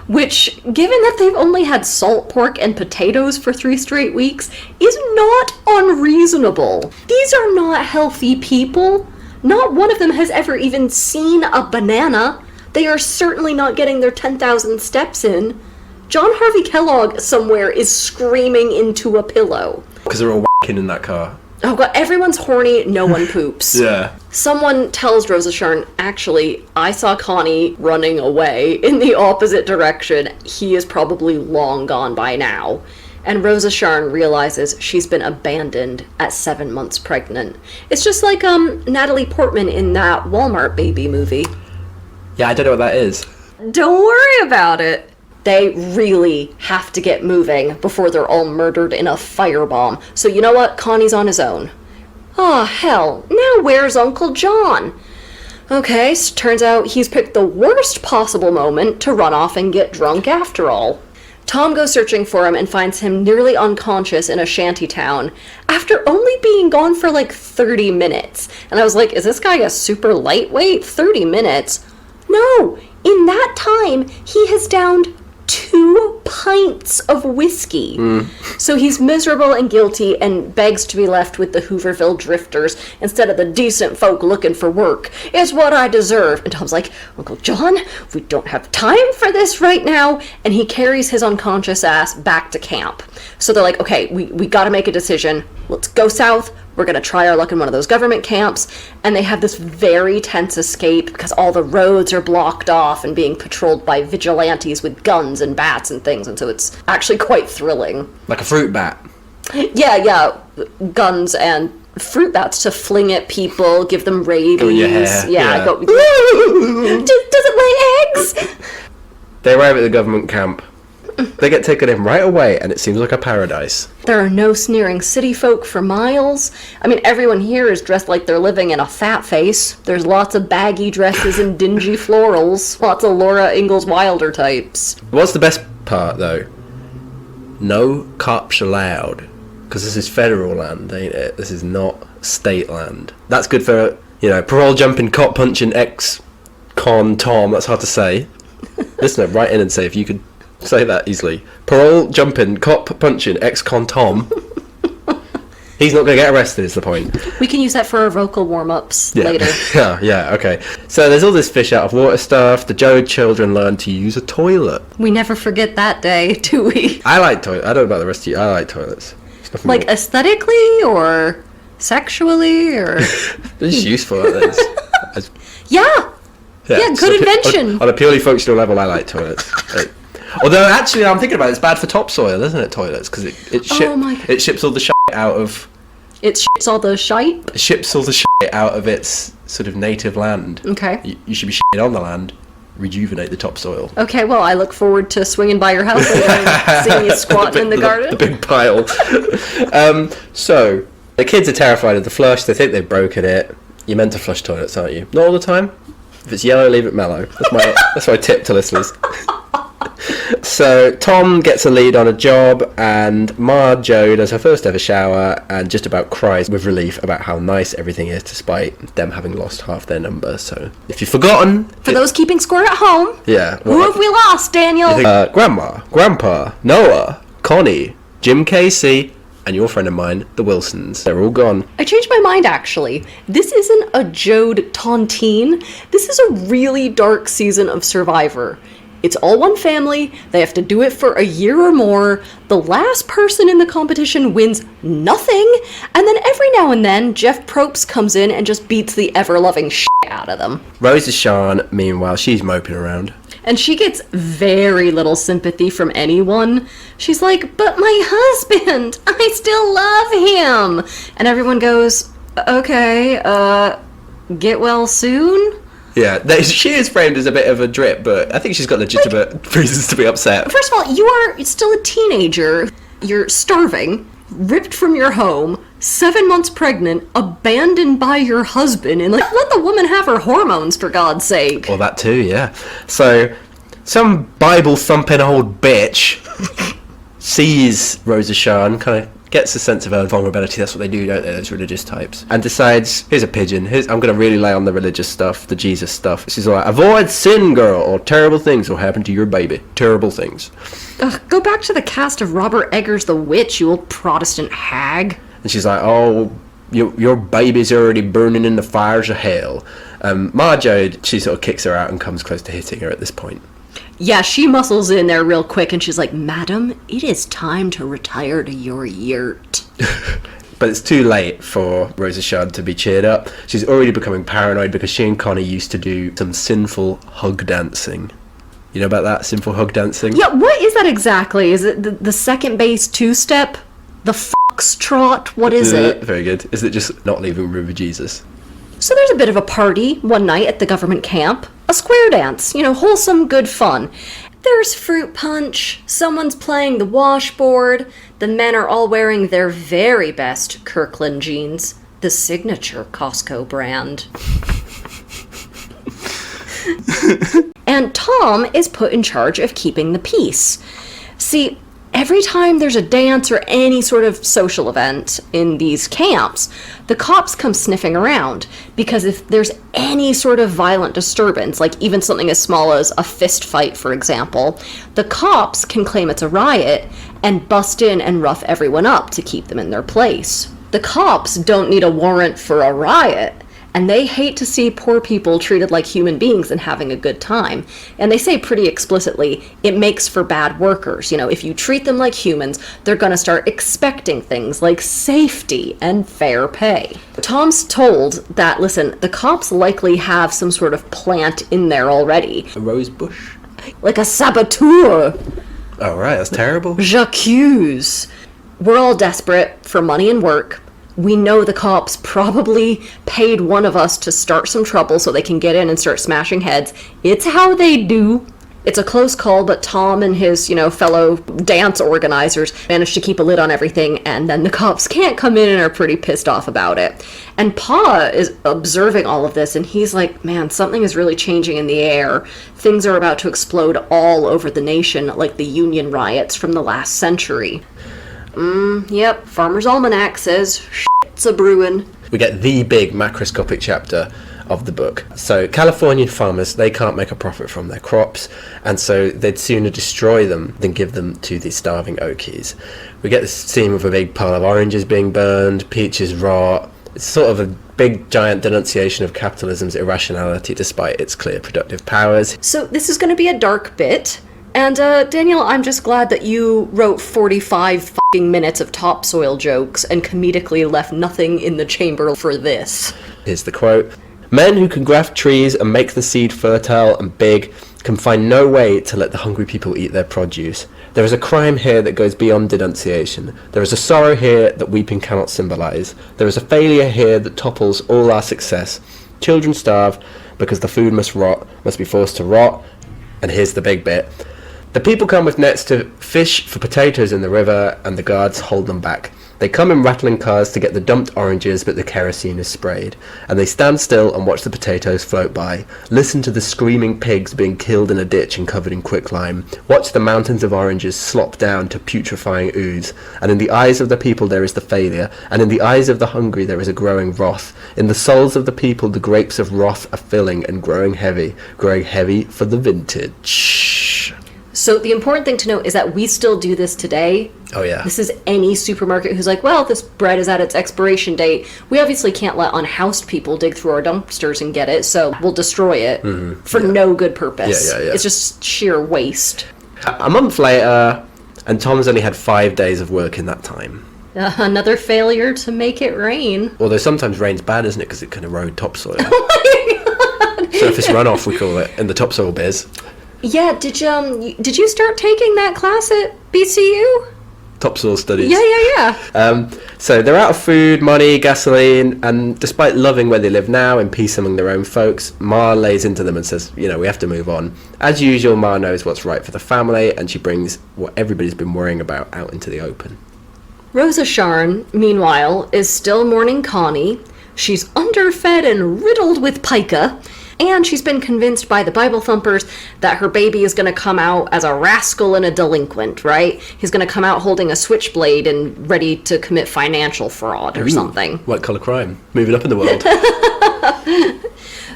Which, given that they've only had salt pork and potatoes for 3 straight weeks, is not unreasonable. These are not healthy people. Not one of them has ever even seen a banana. They are certainly not getting their 10,000 steps in. John Harvey Kellogg somewhere is screaming into a pillow. Because they're all whacking in that car. Oh god, everyone's horny, no one poops. Yeah. Someone tells Rosa Sharn, actually, I saw Connie running away in the opposite direction. He is probably long gone by now. And Rosa Sharn realizes she's been abandoned at 7 months pregnant. It's just like Natalie Portman in that Walmart baby movie. Yeah, I don't know what that is. Don't worry about it. They really have to get moving before they're all murdered in a firebomb. So you know what? Connie's on his own. Oh, hell. Now where's Uncle John? Okay, so turns out he's picked the worst possible moment to run off and get drunk after all. Tom goes searching for him and finds him nearly unconscious in a shanty town after only being gone for 30 minutes. And I was like, is this guy a super lightweight? 30 minutes? No! In that time, he has downed 2 pints of whiskey. So he's miserable and guilty and begs to be left with the Hooverville drifters instead of the decent folk looking for work. It's what I deserve. And Tom's like, Uncle John, we don't have time for this right now. And he carries his unconscious ass back to camp. So they're like, okay, we gotta make a decision. Let's go south we're going to try our luck in one of those government camps. And they have this very tense escape because all the roads are blocked off and being patrolled by vigilantes with guns and bats and things. And so it's actually quite thrilling. Like a fruit bat. Yeah. Guns and fruit bats to fling at people, give them rabies. Go in your hair. Yeah. Does it lay eggs? They arrive at the government camp. They get taken in right away, and it seems like a paradise. There are no sneering city folk for miles. I mean, everyone here is dressed like they're living in a fat face. There's lots of baggy dresses and dingy florals. Lots of Laura Ingalls Wilder types. What's the best part, though? No cops allowed. Because this is federal land, ain't it? This is not state land. That's good for, parole jumping, cop punching, ex-con Tom. That's hard to say. Listen, write in and say if you could say that easily. Parole jumping, cop punching, ex-con Tom. He's not going to get arrested, is the point. We can use that for our vocal warm-ups later. yeah, okay. So there's all this fish out of water stuff. The Joad children learn to use a toilet. We never forget that day, do we? I like toilets. I don't know about the rest of you. I like toilets. Like aesthetically or sexually or... They're just useful, aren't they? Yeah, good invention. On a purely functional level, I like toilets. Although, actually, I'm thinking about it, it's bad for topsoil, isn't it, toilets? Because it ships all the shit out of... It ships all the shite? It ships all the shit out of its sort of native land. Okay. You should be shitting on the land, rejuvenate the topsoil. Okay, well, I look forward to swinging by your house later and seeing you squatting in the garden. The big pile. So, the kids are terrified of the flush. They think they've broken it. You're meant to flush toilets, aren't you? Not all the time. If it's yellow, leave it mellow. That's my tip to listeners. So Tom gets a lead on a job, and Ma Jo does her first ever shower and just about cries with relief about how nice everything is despite them having lost half their number. So if you've forgotten... For those keeping score at home, who have we lost, Daniel? Grandma, Grandpa, Noah, Connie, Jim Casey, and your friend of mine, the Wilsons. They're all gone. I changed my mind, actually. This isn't a Jode tontine. This is a really dark season of Survivor. It's all one family, they have to do it for a year or more, the last person in the competition wins nothing, and then every now and then, Jeff Probst comes in and just beats the ever-loving shit out of them. Rosa Shawn, meanwhile, she's moping around. And she gets very little sympathy from anyone. She's like, but my husband, I still love him! And everyone goes, okay, get well soon? Yeah, she is framed as a bit of a drip, but I think she's got legitimate reasons to be upset. First of all, you are still a teenager. You're starving, ripped from your home, 7 months pregnant, abandoned by your husband, and let the woman have her hormones, for God's sake. Well, that too, yeah. So, some Bible-thumping old bitch sees Rosa Shawn, kind of gets a sense of her vulnerability. That's what they do, don't they, those religious types, and decides, here's a pigeon, I'm going to really lay on the religious stuff, the Jesus stuff. She's like, avoid sin, girl, or terrible things will happen to your baby. Terrible things. Ugh, go back to the cast of Robert Eggers' The Witch, you old Protestant hag. And she's like, oh, your baby's already burning in the fires of hell. Ma Jo, she sort of kicks her out and comes close to hitting her at this point. Yeah, she muscles in there real quick and she's like, Madam, it is time to retire to your yurt. But it's too late for Rosa Shawn to be cheered up. She's already becoming paranoid because she and Connie used to do some sinful hug dancing. You know about that, sinful hug dancing? Yeah, what is that exactly? Is it the second base two-step? The foxtrot? What is it? Very good. Is it just not leaving room for Jesus? So there's a bit of a party one night at the government camp. A square dance, wholesome, good fun. There's fruit punch, someone's playing the washboard, the men are all wearing their very best Kirkland jeans, the signature Costco brand. And Tom is put in charge of keeping the peace. See, every time there's a dance or any sort of social event in these camps, the cops come sniffing around, because if there's any sort of violent disturbance, like even something as small as a fist fight, for example, the cops can claim it's a riot and bust in and rough everyone up to keep them in their place. The cops don't need a warrant for a riot, and they hate to see poor people treated like human beings and having a good time. And they say pretty explicitly, it makes for bad workers. You know, if you treat them like humans, they're going to start expecting things like safety and fair pay. Tom's told that, listen, the cops likely have some sort of plant in there already. A rose bush? Like a saboteur. Oh, right, that's terrible. J'accuse. We're all desperate for money and work. We know the cops probably paid one of us to start some trouble so they can get in and start smashing heads. It's how they do. It's a close call, but Tom and his, fellow dance organizers managed to keep a lid on everything, and then the cops can't come in and are pretty pissed off about it. And Pa is observing all of this, and he's like, man, something is really changing in the air. Things are about to explode all over the nation, like the Union riots from the last century. Yep, Farmer's Almanac says shit's a brewin'. We get the big macroscopic chapter of the book. So Californian farmers, they can't make a profit from their crops, and so they'd sooner destroy them than give them to the starving Okies. We get this scene with a big pile of oranges being burned, peaches rot. It's sort of a big giant denunciation of capitalism's irrationality despite its clear productive powers. So this is going to be a dark bit. And, Daniel, I'm just glad that you wrote 45 fucking minutes of topsoil jokes and comedically left nothing in the chamber for this. Here's the quote. Men who can graft trees and make the seed fertile and big can find no way to let the hungry people eat their produce. There is a crime here that goes beyond denunciation. There is a sorrow here that weeping cannot symbolize. There is a failure here that topples all our success. Children starve because the food must be forced to rot. And here's the big bit. The people come with nets to fish for potatoes in the river, and the guards hold them back. They come in rattling cars to get the dumped oranges, but the kerosene is sprayed. And they stand still and watch the potatoes float by. Listen to the screaming pigs being killed in a ditch and covered in quicklime. Watch the mountains of oranges slop down to putrefying ooze. And in the eyes of the people there is the failure, and in the eyes of the hungry there is a growing wrath. In the souls of the people the grapes of wrath are filling and growing heavy for the vintage. So the important thing to note is that we still do this today. Oh, yeah. This is any supermarket who's like, well, this bread is at its expiration date. We obviously can't let unhoused people dig through our dumpsters and get it, so we'll destroy it for no good purpose. Yeah. It's just sheer waste. A month later, and Tom's only had 5 days of work in that time. Another failure to make it rain. Although sometimes rain's bad, isn't it? Because it can erode topsoil. Oh my God. Surface runoff, we call it, in the topsoil biz. Yeah, did you start taking that class at BCU? Topsoil studies. Yeah. So they're out of food, money, gasoline, and despite loving where they live now in peace among their own folks, Ma lays into them and says, we have to move on. As usual, Ma knows what's right for the family, and she brings what everybody's been worrying about out into the open. Rosa Sharn, meanwhile, is still mourning Connie. She's underfed and riddled with pica. And she's been convinced by the Bible thumpers that her baby is going to come out as a rascal and a delinquent, right? He's going to come out holding a switchblade and ready to commit financial fraud or something. White collar crime. Moving up in the world.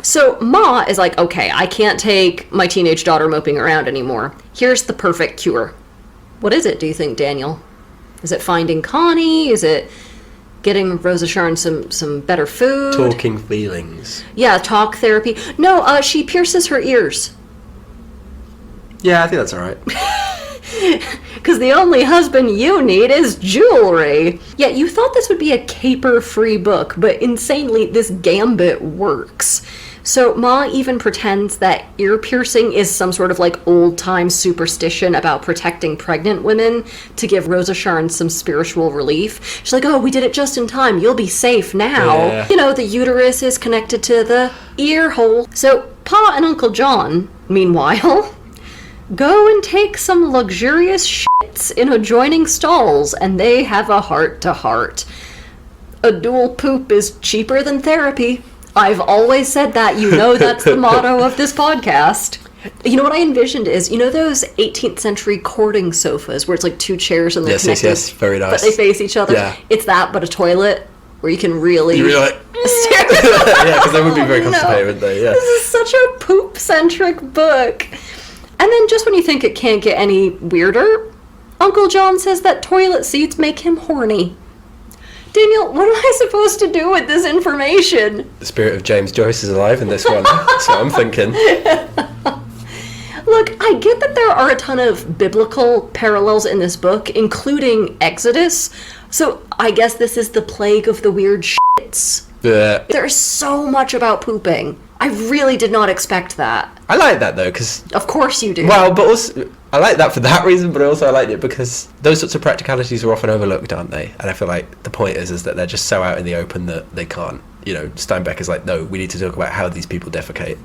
So Ma is like, okay, I can't take my teenage daughter moping around anymore. Here's the perfect cure. What is it, do you think, Daniel? Is it finding Connie? Is it getting Rosa Sharn some better food? Talking feelings. Yeah, talk therapy. No, she pierces her ears. Yeah, I think that's all right. Because the only husband you need is jewelry. Yeah, you thought this would be a caper-free book, but insanely, this gambit works. So Ma even pretends that ear piercing is some sort of old-time superstition about protecting pregnant women to give Rosa Sharn some spiritual relief. She's like, oh, we did it just in time. You'll be safe now. Yeah. The uterus is connected to the ear hole. So Pa and Uncle John, meanwhile, go and take some luxurious shits in adjoining stalls, and they have a heart-to-heart. A dual poop is cheaper than therapy. I've always said that. That's the motto of this podcast. What I envisioned is, those 18th century courting sofas where it's two chairs and they're connected. Yes, very nice. But they face each other. Yeah. It's that, but a toilet where you can really... You really stare. Yeah, because they would be very constipated, wouldn't they? Yeah. This is such a poop-centric book. And then just when you think it can't get any weirder, Uncle John says that toilet seats make him horny. Daniel, what am I supposed to do with this information? The spirit of James Joyce is alive in this one. That's what I'm thinking. Look, I get that there are a ton of biblical parallels in this book, including Exodus, so I guess this is the plague of the weird shits. Yeah. There's so much about pooping. I really did not expect that. I like that though, because... Of course you do. Well, but also, I like that for that reason, but also I like it because those sorts of practicalities are often overlooked, aren't they? And I feel like the point is that they're just so out in the open that they can't. You know, Steinbeck is like, no, we need to talk about how these people defecate.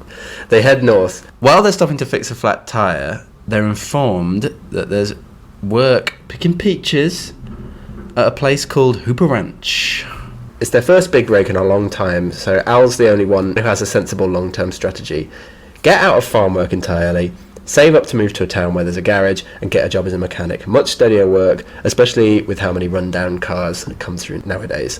They head north. While they're stopping to fix a flat tyre, they're informed that there's work picking peaches at a place called Hooper Ranch. It's their first big break in a long time, so Al's the only one who has a sensible long-term strategy. Get out of farm work entirely, save up to move to a town where there's a garage, and get a job as a mechanic. Much steadier work, especially with how many run-down cars come through nowadays.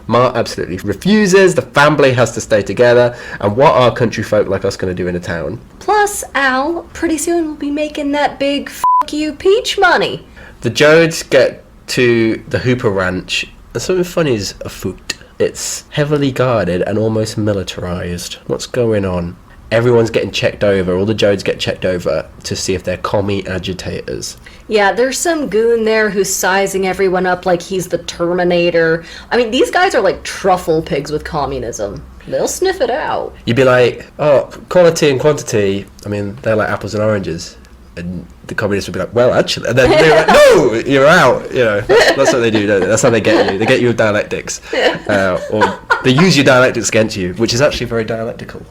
Ma absolutely refuses, the family has to stay together, and what are country folk like us going to do in a town? Plus, Al, pretty soon we'll be making that big f*** you peach money. The Jodes get to the Hooper Ranch, and something funny is afoot. It's heavily guarded and almost militarised. What's going on? Everyone's getting checked over, all the Jodes get checked over to see if they're commie agitators. Yeah, there's some goon there who's sizing everyone up like he's the Terminator. I mean, these guys are like truffle pigs with communism. They'll sniff it out. You'd be like, oh, quality and quantity, I mean, they're like apples and oranges. And the communists would be like, well, actually, and then they're like, no, you're out. You know, that's what they do, don't they? That's how they get you. They get you with dialectics. Or they use your dialectics against you, which is actually very dialectical.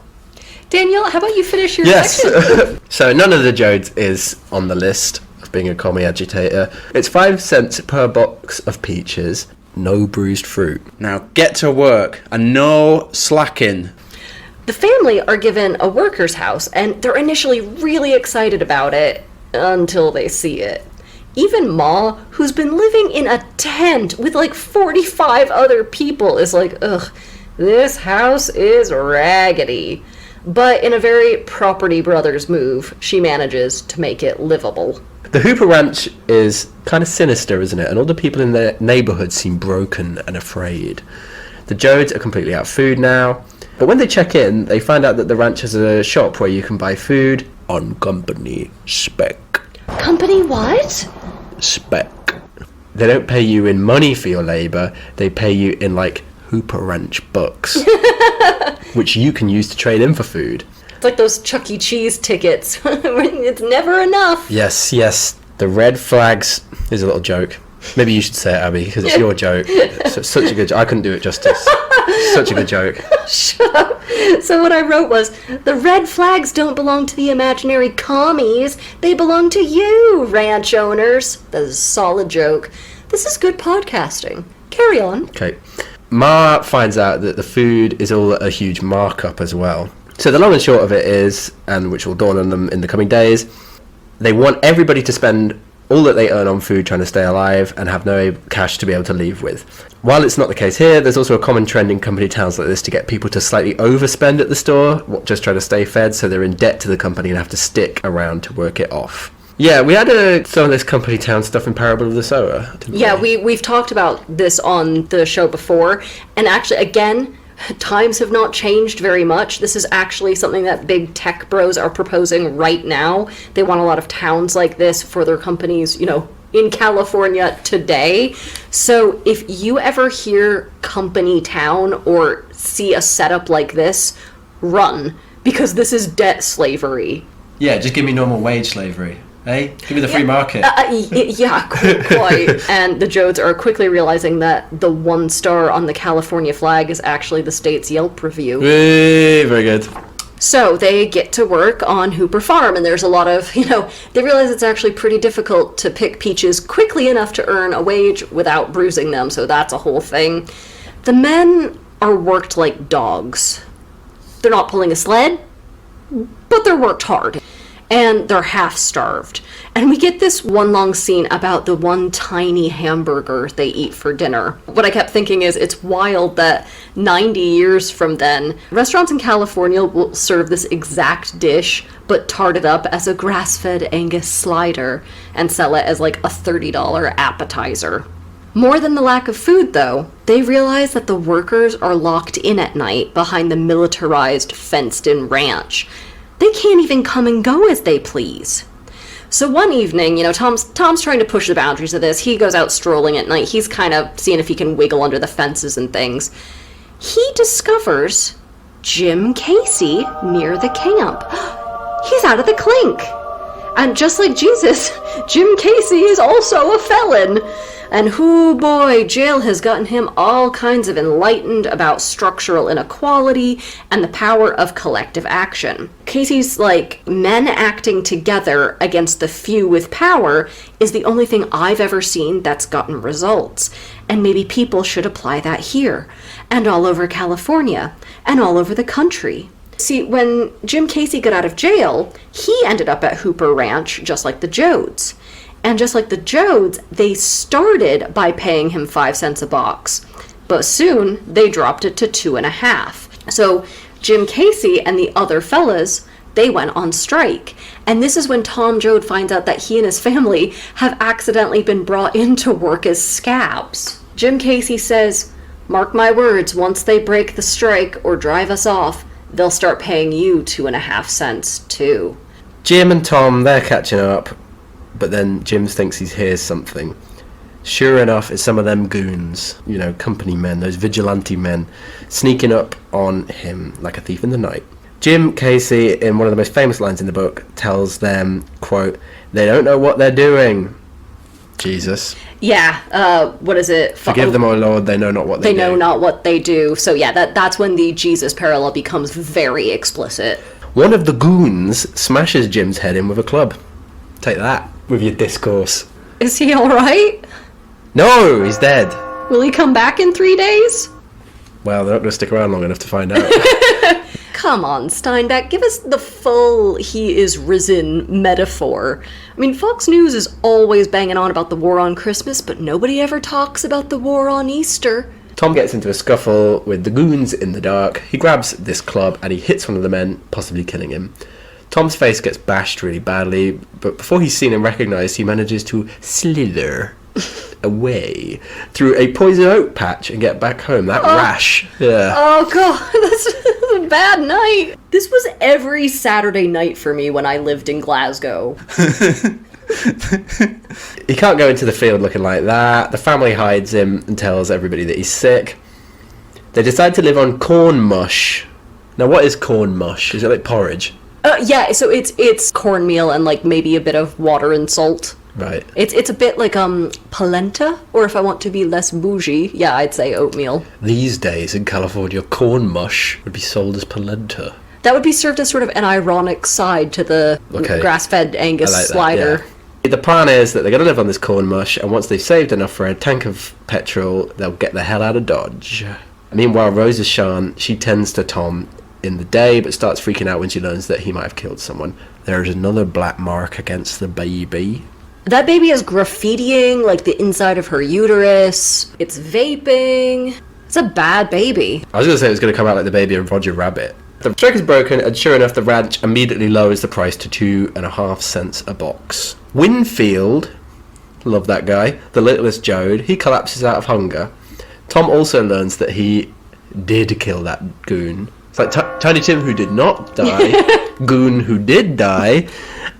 Daniel, how about you finish your section? Yes. So none of the Jodes is on the list of being a commie agitator. It's 5 cents per box of peaches, no bruised fruit. Now get to work and no slacking. The family are given a worker's house, and they're initially really excited about it until they see it. Even Ma, who's been living in a tent with like 45 other people, is like, ugh, this house is raggedy. But in a very Property Brothers move, she manages to make it livable. The Hooper Ranch is kind of sinister, isn't it? And all the people in the neighbourhood seem broken and afraid. The Jodes are completely out of food now. But when they check in, they find out that the ranch has a shop where you can buy food on company spec. Company what? Spec. They don't pay you in money for your labour, they pay you in, like, Hooper Ranch bucks, which you can use to trade in for food. It's like those Chuck E. Cheese tickets. It's never enough. Yes, yes. The red flags is a little joke. Maybe you should say it, Abby, because it's your joke. So, such a good joke. I couldn't do it justice. Such a good joke. Shut up. So what I wrote was, the red flags don't belong to the imaginary commies. They belong to you, ranch owners. That is a solid joke. This is good podcasting. Carry on. Okay. Ma finds out that the food is all a huge markup as well. So the long and short of it is, and which will dawn on them in the coming days, they want everybody to spend all that they earn on food trying to stay alive and have no cash to be able to leave with. While it's not the case here, there's also a common trend in company towns like this to get people to slightly overspend at the store, just try to stay fed, so they're in debt to the company and have to stick around to work it off. Yeah, we had some of this company town stuff in Parable of the Sower, didn't we? Yeah, we've talked about this on the show before, and actually, again, times have not changed very much. This is actually something that big tech bros are proposing right now. They want a lot of towns like this for their companies, you know, in California today. So if you ever hear company town or see a setup like this, run, because this is debt slavery. Yeah, just give me normal wage slavery. Hey, give me the free market. Yeah, quite. And the Jodes are quickly realizing that the 1 star on the California flag is actually the state's Yelp review. Hey, very good. So they get to work on Hooper Farm, and there's a lot of, they realize it's actually pretty difficult to pick peaches quickly enough to earn a wage without bruising them, so that's a whole thing. The men are worked like dogs. They're not pulling a sled, but they're worked hard. And they're half-starved. And we get this one long scene about the one tiny hamburger they eat for dinner. What I kept thinking is, it's wild that 90 years from then, restaurants in California will serve this exact dish, but tart it up as a grass-fed Angus slider and sell it as like a $30 appetizer. More than the lack of food, though, they realize that the workers are locked in at night behind the militarized, fenced-in ranch. They can't even come and go as they please. So one evening, Tom's trying to push the boundaries of this. He goes out strolling at night. He's kind of seeing if he can wiggle under the fences and things. He discovers Jim Casey near the camp. He's out of the clink. And just like Jesus, Jim Casey is also a felon. And hoo boy, jail has gotten him all kinds of enlightened about structural inequality and the power of collective action. Casey's like, men acting together against the few with power is the only thing I've ever seen that's gotten results. And maybe people should apply that here, and all over California, and all over the country. See, when Jim Casey got out of jail, he ended up at Hooper Ranch, just like the Jodes. And just like the Jodes, they started by paying him 5 cents a box. But soon, they dropped it to 2.50. So Jim Casey and the other fellas, they went on strike. And this is when Tom Joad finds out that he and his family have accidentally been brought in to work as scabs. Jim Casey says, "Mark my words, once they break the strike or drive us off, they'll start paying you 2.50 cents too." Jim and Tom, they're catching up, but then Jim thinks he hears something. Sure enough, it's some of them goons, company men, those vigilante men, sneaking up on him like a thief in the night. Jim Casey, in one of the most famous lines in the book, tells them, quote, "They don't know what they're doing." Jesus. Yeah, what is it? Forgive them, O Lord, they know not what they do. They know not what they do. So yeah, that's when the Jesus parallel becomes very explicit. One of the goons smashes Jim's head in with a club. Take that with your discourse. Is he alright? No, he's dead. Will he come back in 3 days? Well, they're not going to stick around long enough to find out. Come on, Steinbeck, give us the full "he is risen" metaphor. I mean, Fox News is always banging on about the war on Christmas, but nobody ever talks about the war on Easter. Tom gets into a scuffle with the goons in the dark. He grabs this club and he hits one of the men, possibly killing him. Tom's face gets bashed really badly, but before he's seen and recognised, he manages to slither away through a poison oak patch and get back home. That rash. Yeah. Oh god, that's a bad night. This was every Saturday night for me when I lived in Glasgow. He can't go into the field looking like that. The family hides him and tells everybody that he's sick. They decide to live on corn mush. Now, what is corn mush? Is it like porridge? Yeah, so it's cornmeal and like maybe a bit of water and salt. Right. It's a bit like polenta, or if I want to be less bougie, yeah, I'd say oatmeal. These days in California, corn mush would be sold as polenta. That would be served as sort of an ironic side to the grass-fed Angus like slider. That, yeah. The plan is that they're going to live on this corn mush, and once they've saved enough for a tank of petrol, they'll get the hell out of Dodge. Meanwhile, Rosa Shan, she tends to Tom in the day, but starts freaking out when she learns that he might have killed someone. There's another black mark against the baby. That baby is graffitiing, like, the inside of her uterus. It's vaping. It's a bad baby. I was going to say it was going to come out like the baby of Roger Rabbit. The strike is broken, and sure enough, the ranch immediately lowers the price to 2.50 cents a box. Winfield, love that guy, the littlest Jode, he collapses out of hunger. Tom also learns that he did kill that goon. It's like Tiny Tim who did not die, goon who did die,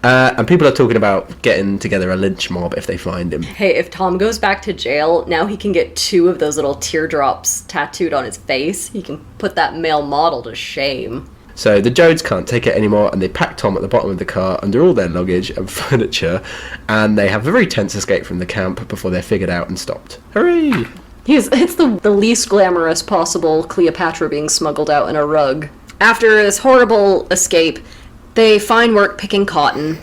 and people are talking about getting together a lynch mob if they find him. Hey, if Tom goes back to jail, now he can get 2 of those little teardrops tattooed on his face. He can put that male model to shame. So the Jodes can't take it anymore, and they pack Tom at the bottom of the car under all their luggage and furniture, and they have a very tense escape from the camp before they're figured out and stopped. Hooray! It's the least glamorous possible Cleopatra being smuggled out in a rug. After this horrible escape, they find work picking cotton,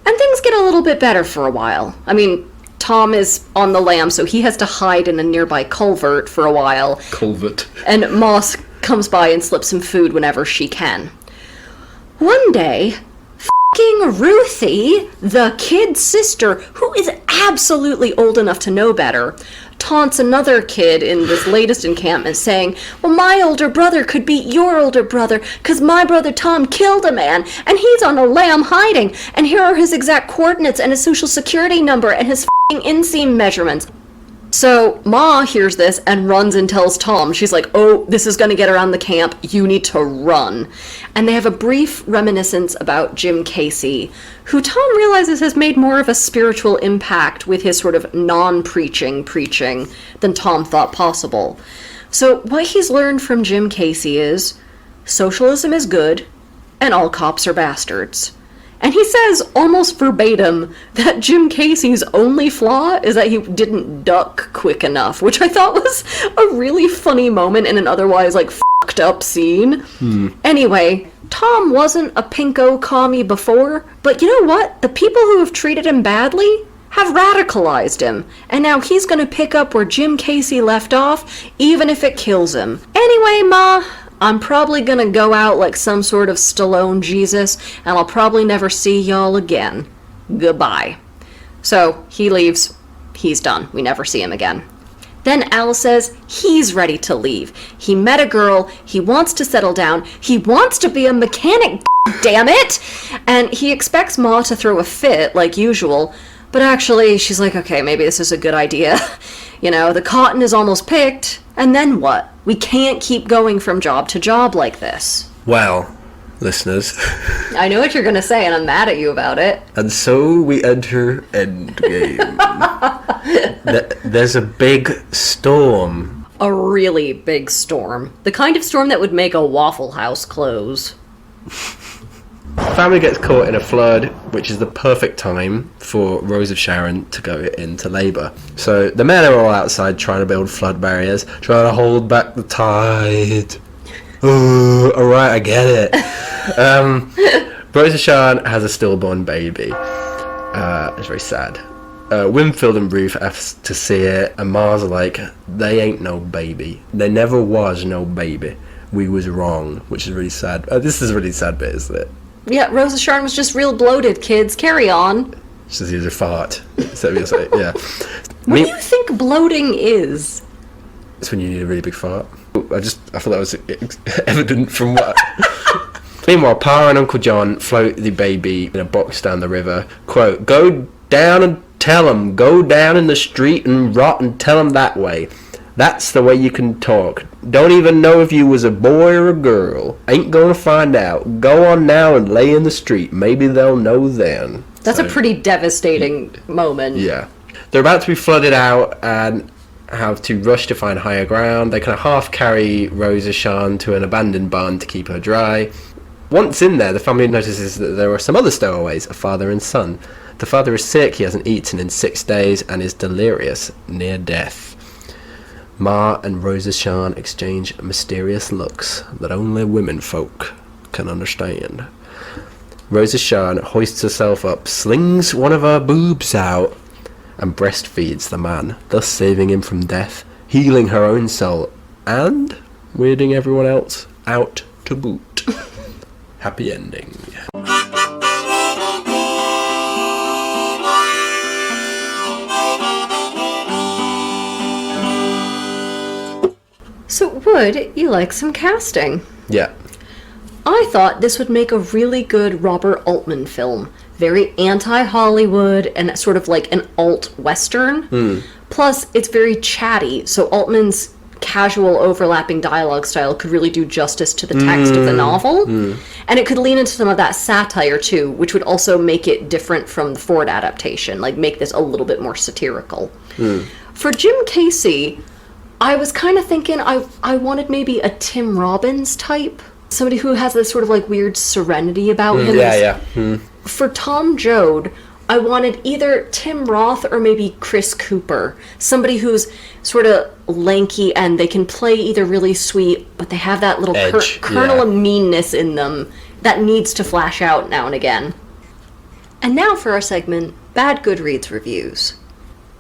and things get a little bit better for a while. I mean, Tom is on the lam, so he has to hide in a nearby culvert for a while. Culvert. And Moss comes by and slips him food whenever she can. One day, f***ing Ruthie, the kid's sister, who is absolutely old enough to know better, taunts another kid in this latest encampment saying, well, my older brother could beat your older brother because my brother Tom killed a man and he's on a lam hiding, and here are his exact coordinates and his social security number and his f***ing inseam measurements. So Ma hears this and runs and tells Tom. She's like, oh, this is going to get around the camp. You need to run. And they have a brief reminiscence about Jim Casey, who Tom realizes has made more of a spiritual impact with his sort of non-preaching preaching than Tom thought possible. So what he's learned from Jim Casey is socialism is good and all cops are bastards. And he says, almost verbatim, that Jim Casey's only flaw is that he didn't duck quick enough, which I thought was a really funny moment in an otherwise, fucked up scene. Anyway, Tom wasn't a pinko commie before, but you know what? The people who have treated him badly have radicalized him, and now he's gonna pick up where Jim Casey left off, even if it kills him. Anyway, Ma, I'm probably gonna go out like some sort of Stallone Jesus, and I'll probably never see y'all again. Goodbye. So, he leaves. He's done. We never see him again. Then Al says he's ready to leave. He met a girl, he wants to settle down, he wants to be a mechanic, damn it! And he expects Ma to throw a fit, like usual, but actually, she's like, okay, maybe this is a good idea. You know, the cotton is almost picked, and then what? We can't keep going from job to job like this. Well, listeners. I know what you're going to say, and I'm mad at you about it. And so we enter Endgame. There's a big storm. A really big storm. The kind of storm that would make a Waffle House close. Family gets caught in a flood, which is the perfect time for Rose of Sharon to go into labour. So the men are all outside trying to build flood barriers, trying to hold back the tide. Alright, I get it. Rose of Sharon has a stillborn baby. It's very sad. Winfield and Ruth have to see it, and Mars are like, they ain't no baby. There never was no baby. We was wrong, which is really sad. This is a really sad bit, isn't it? Yeah, Rose of Sharon was just real bloated, kids. Carry on. Just use a fart. So we say, yeah. What do you think bloating is? It's when you need a really big fart. I thought that was evident from what. Meanwhile, Pa and Uncle John float the baby in a box down the river. Quote, go down and tell 'em. Go down in the street and rot and tell 'em that way. That's the way you can talk. Don't even know if you was a boy or a girl. Ain't gonna find out. Go on now and lay in the street. Maybe they'll know then. That's a pretty devastating moment. Yeah. They're about to be flooded out and have to rush to find higher ground. They kind of half carry Rose of Sharon to an abandoned barn to keep her dry. Once in there, the family notices that there are some other stowaways, a father and son. The father is sick, he hasn't eaten in 6 days, and is delirious, near death. Ma and Rose of Sharon exchange mysterious looks that only women folk can understand. Rose of Sharon hoists herself up, slings one of her boobs out, and breastfeeds the man, thus saving him from death, healing her own soul, and weirding everyone else out to boot. Happy ending. So, would you like some casting? Yeah. I thought this would make a really good Robert Altman film. Very anti-Hollywood and sort of like an alt-western. Plus, it's very chatty, so Altman's casual overlapping dialogue style could really do justice to the text of the novel. And it could lean into some of that satire, too, which would also make it different from the Ford adaptation, like make this a little bit more satirical. For Jim Casey, I was kind of thinking I wanted maybe a Tim Robbins type. Somebody who has this sort of like weird serenity about him. For Tom Joad, I wanted either Tim Roth or maybe Chris Cooper. Somebody who's sort of lanky and they can play either really sweet, but they have that little kernel of meanness in them that needs to flash out now and again. And now for our segment, Bad Goodreads Reviews.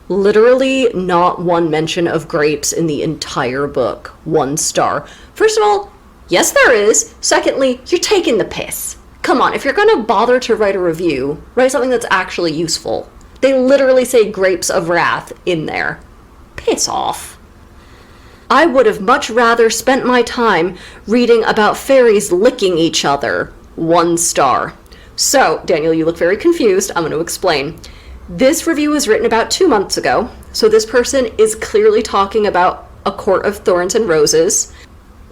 Literally not one mention of grapes in the entire book. 1 star. First of all, yes there is. Secondly, you're taking the piss. Come on, if you're going to bother to write a review, write something that's actually useful. They literally say grapes of wrath in there. Piss off. I would have much rather spent my time reading about fairies licking each other. 1 star. So, Daniel, you look very confused. I'm going to explain. This review was written about 2 months ago, so this person is clearly talking about A Court of Thorns and Roses.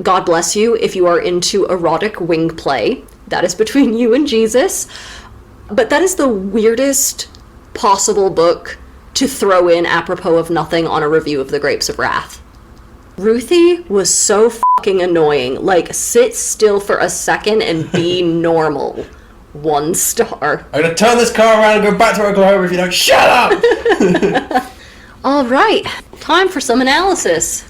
God bless you if you are into erotic wing play. That is between you and Jesus. But that is the weirdest possible book to throw in apropos of nothing on a review of The Grapes of Wrath. Ruthie was so fucking annoying. Like, sit still for a second and be normal. 1 star. I'm gonna turn this car around and go back to Oklahoma if you don't shut up! All right, time for some analysis.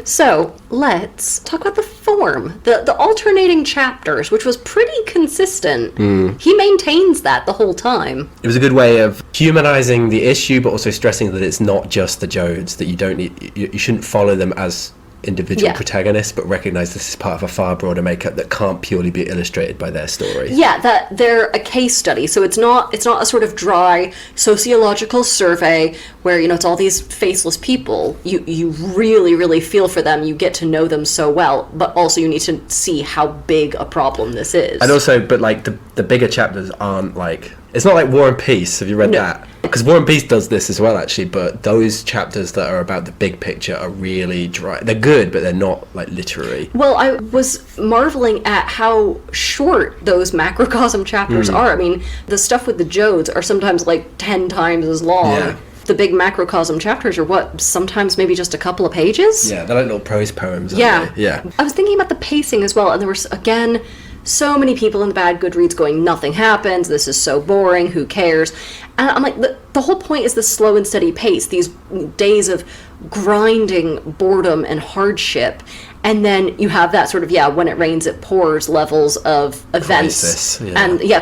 So, let's talk about the form, the alternating chapters, which was pretty consistent. He maintains that the whole time. It was a good way of humanizing the issue, but also stressing that it's not just the Jodes, that you don't need, you shouldn't follow them as individual protagonists, but recognize this is part of a far broader makeup that can't purely be illustrated by their story. Yeah, that they're a case study, so it's not a sort of dry sociological survey where, you know, it's all these faceless people. You really, really feel for them, you get to know them so well, but also you need to see how big a problem this is. And also, but like the bigger chapters aren't like, it's not like War and Peace. Have you read that? Because War and Peace does this as well, actually, but those chapters that are about the big picture are really dry. They're good, but they're not, like, literary. Well, I was marveling at how short those macrocosm chapters are. I mean, the stuff with the Jodes are sometimes, like, 10 times as long. Yeah. The big macrocosm chapters are, what, sometimes maybe just a couple of pages? Yeah, they're like little prose poems, aren't they? Yeah. I was thinking about the pacing as well, and there was, again, so many people in the bad Goodreads going, nothing happens, this is so boring, who cares? And I'm like, the whole point is the slow and steady pace, these days of grinding boredom and hardship. And then you have that sort of, when it rains it pours levels of events.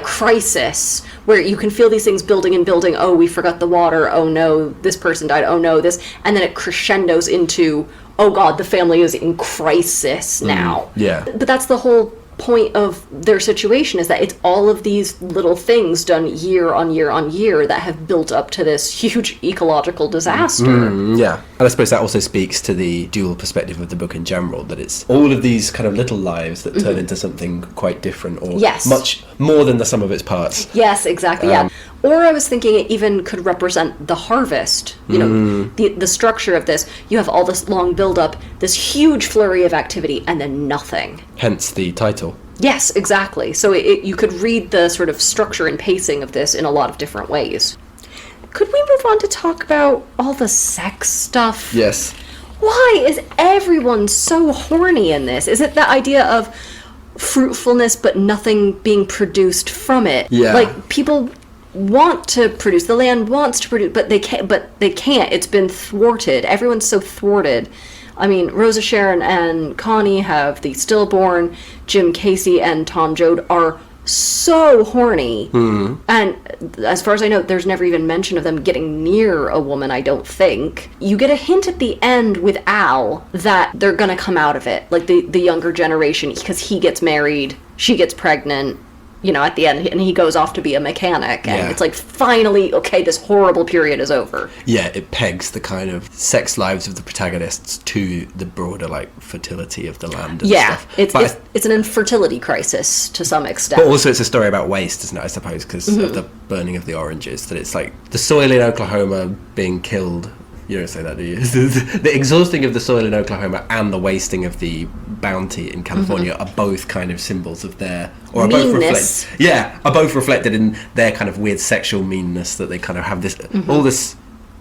Crisis, where you can feel these things building and building. Oh, we forgot the water. Oh no, this person died. Oh no, this. And then it crescendos into, oh God, the family is in crisis now. But that's the whole point of their situation, is that it's all of these little things done year on year on year that have built up to this huge ecological disaster. And I suppose that also speaks to the dual perspective of the book in general, that it's all of these kind of little lives that turn into something quite different, or much more than the sum of its parts. Yes, exactly, Or I was thinking it even could represent the harvest. You know, the structure of this. You have all this long build-up, this huge flurry of activity, and then nothing. Hence the title. Yes, exactly. So you could read the sort of structure and pacing of this in a lot of different ways. Could we move on to talk about all the sex stuff? Yes. Why is everyone so horny in this? Is it the idea of fruitfulness but nothing being produced from it? Yeah. Like, people want to produce, the land wants to produce, but they can't. It's been thwarted. Everyone's so thwarted. I mean, Rosa Sharon and Connie have the stillborn. Jim Casey and Tom Joad are so horny. And as far as I know, there's never even mention of them getting near a woman, I don't think. You get a hint at the end with Al that they're gonna come out of it. Like, the younger generation, because he gets married, she gets pregnant, you know, at the end, and he goes off to be a mechanic, and it's like, finally, okay, this horrible period is over. Yeah, it pegs the kind of sex lives of the protagonists to the broader, like, fertility of the land and stuff. It's an infertility crisis to some extent. But also it's a story about waste, isn't it, I suppose, because of the burning of the oranges, that it's like the soil in Oklahoma being killed. You don't say that, do you? The exhausting of the soil in Oklahoma and the wasting of the bounty in California are both kind of symbols of their, or are meanness. are both reflected in their kind of weird sexual meanness, that they kind of have this all this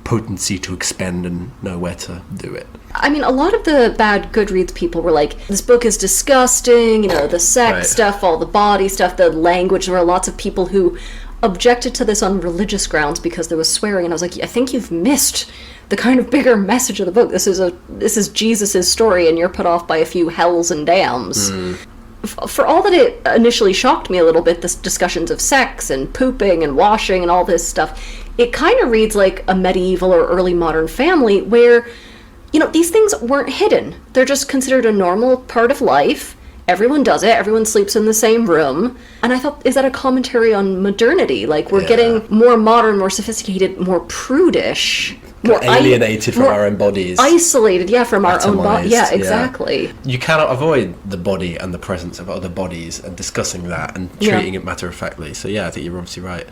potency to expend and know where to do it. I mean, a lot of the bad Goodreads people were like, this book is disgusting, you know, the sex stuff, all the body stuff, the language. There were lots of people who objected to this on religious grounds because there was swearing, and I was like, I think you've missed the kind of bigger message of the book. This is Jesus's story, and you're put off by a few hells and damns. For all that it initially shocked me a little bit, the discussions of sex and pooping and washing and all this stuff, it kind of reads like a medieval or early modern family where, you know, these things weren't hidden. They're just considered a normal part of life. Everyone does it. Everyone sleeps in the same room. And I thought, is that a commentary on modernity? Like, we're getting more modern, more sophisticated, more prudish. More alienated from our own bodies. Isolated, from our own body. Yeah, exactly. You cannot avoid the body and the presence of other bodies and discussing that and treating it matter-of-factly. So, I think you're obviously right.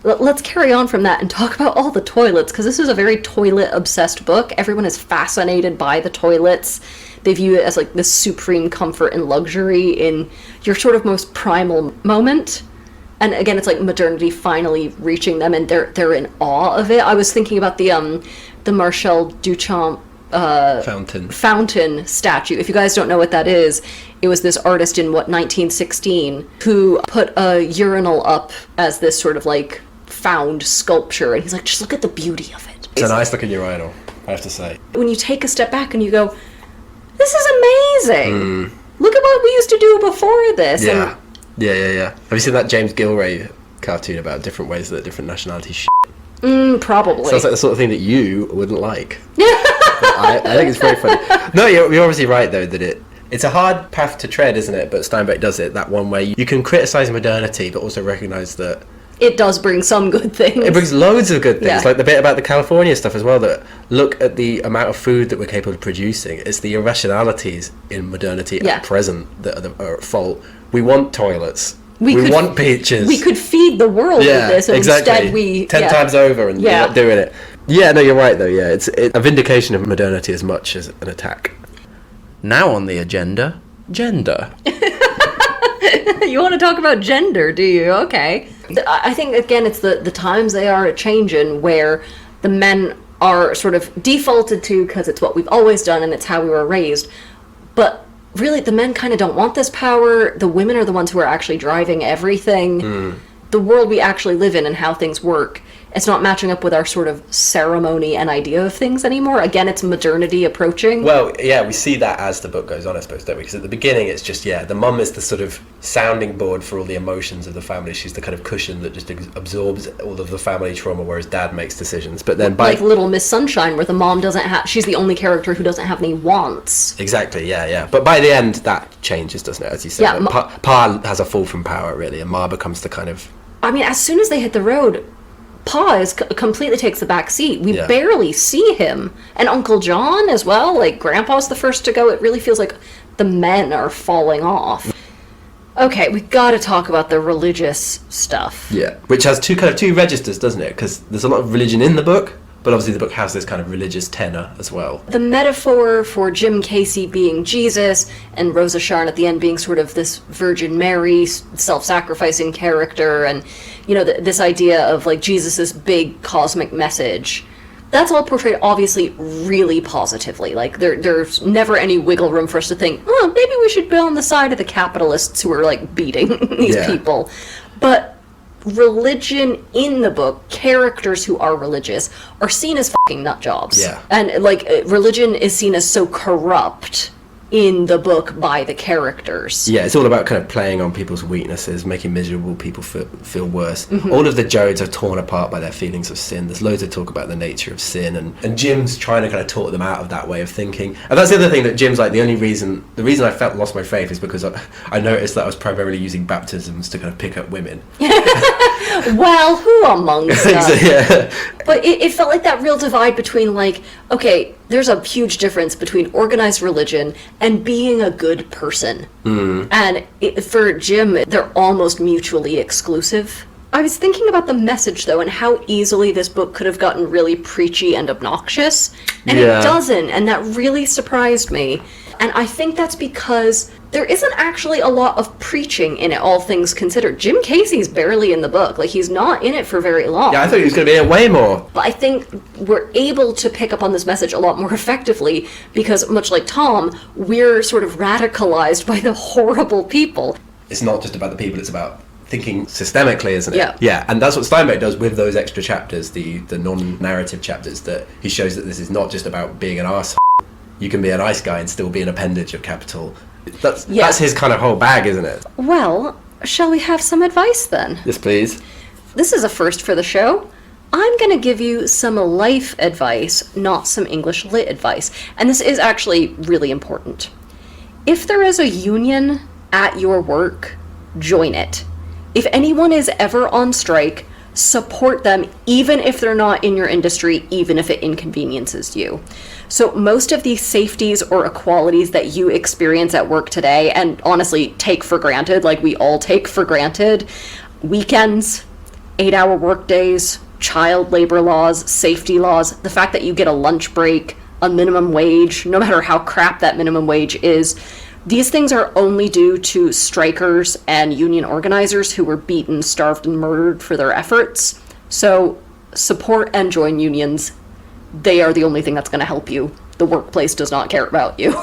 let's carry on from that and talk about all the toilets, because this is a very toilet-obsessed book. Everyone is fascinated by the toilets. They view it as like this supreme comfort and luxury in your sort of most primal moment. And again, it's like modernity finally reaching them, and they're in awe of it. I was thinking about the Marcel Duchamp fountain statue. If you guys don't know what that is, it was this artist in 1916 who put a urinal up as this sort of like found sculpture, and he's like, just look at the beauty of it. It's a nice looking urinal, I have to say. When you take a step back and you go, this is amazing. Look at what we used to do before this. Yeah. Yeah. Have you seen that James Gilray cartoon about different ways that different nationalities Probably. Sounds like the sort of thing that you wouldn't like. I think it's very funny. No, you're obviously right, though, that it's a hard path to tread, isn't it? But Steinbeck does it that one way. You can criticise modernity, but also recognise that it does bring some good things. It brings loads of good things, Yeah. like the bit about the California stuff as well, that look at the amount of food that we're capable of producing. It's the irrationalities in modernity Yeah. at present that are at fault. We want toilets. We We could- want beaches. We could feed the world with this, and exactly. instead we... 10 yeah. times over, and Yeah. you're not doing it. Yeah, no, you're right, though, yeah. It's a vindication of modernity as much as an attack. Now on the agenda, gender. You want to talk about gender, do you? Okay. I think, again, it's the times they are changing, where the men are sort of defaulted to because it's what we've always done and it's how we were raised. But really, the men kind of don't want this power. The women are the ones who are actually driving everything. The world we actually live in and how things work, it's not matching up with our sort of ceremony and idea of things anymore. Again, it's modernity approaching. Well, yeah, we see that as the book goes on, I suppose, don't we? Because at the beginning, it's just, the mum is the sort of sounding board for all the emotions of the family. She's the kind of cushion that just absorbs all of the family trauma, whereas dad makes decisions. But then like Little Miss Sunshine, where the mom doesn't have... She's the only character who doesn't have any wants. Exactly, yeah. But by the end, that changes, doesn't it, as you said? Yeah, Like, Pa has a fall from power, really, and Ma becomes the kind of... I mean, as soon as they hit the road, Pa completely takes the back seat. We Yeah. barely see him. And Uncle John as well. Like, Grandpa's the first to go. It really feels like the men are falling off. Okay, we gotta talk about the religious stuff. Yeah, which has two registers, doesn't it? Because there's a lot of religion in the book, but obviously the book has this kind of religious tenor as well. The metaphor for Jim Casey being Jesus and Rosa Sharn at the end being sort of this Virgin Mary self-sacrificing character, and this idea of like Jesus's big cosmic message, that's all portrayed obviously really positively. Like there's never any wiggle room for us to think, oh, maybe we should be on the side of the capitalists who are like beating these people. But religion in the book, characters who are religious are seen as fucking nut jobs. Yeah. And like religion is seen as so corrupt in the book by the characters. Yeah, it's all about kind of playing on people's weaknesses, making miserable people feel worse. Mm-hmm. All of the Jodes are torn apart by their feelings of sin. There's loads of talk about the nature of sin, and Jim's trying to kind of talk them out of that way of thinking. And that's the other thing, that Jim's like, the reason I lost my faith is because I noticed that I was primarily using baptisms to kind of pick up women. Well, who amongst us? Yeah. But it felt like that real divide between like, okay, there's a huge difference between organized religion and being a good person. And for Jim, they're almost mutually exclusive. I was thinking about the message, though, and how easily this book could have gotten really preachy and obnoxious. And it doesn't, and that really surprised me. And I think that's because there isn't actually a lot of preaching in it, all things considered. Jim Casey's barely in the book. Like, he's not in it for very long. Yeah, I thought he was going to be in it way more. But I think we're able to pick up on this message a lot more effectively because, much like Tom, we're sort of radicalized by the horrible people. It's not just about the people, it's about thinking systemically, isn't it? Yeah. Yeah, and that's what Steinbeck does with those extra chapters, the non-narrative chapters, that he shows that this is not just about being an arsehole. You can be a nice guy and still be an appendage of capital. That's his kind of whole bag, isn't it? Well, shall we have some advice then? Yes, please. This is a first for the show. I'm going to give you some life advice, not some English lit advice. And this is actually really important. If there is a union at your work, join it. If anyone is ever on strike, support them, even if they're not in your industry, even if it inconveniences you. So most of these safeties or equalities that you experience at work today, and honestly take for granted, like we all take for granted, weekends, 8-hour workdays, child labor laws, safety laws, the fact that you get a lunch break, a minimum wage, no matter how crap that minimum wage is, these things are only due to strikers and union organizers who were beaten, starved, and murdered for their efforts. So support and join unions. They are the only thing that's going to help you. The workplace does not care about you.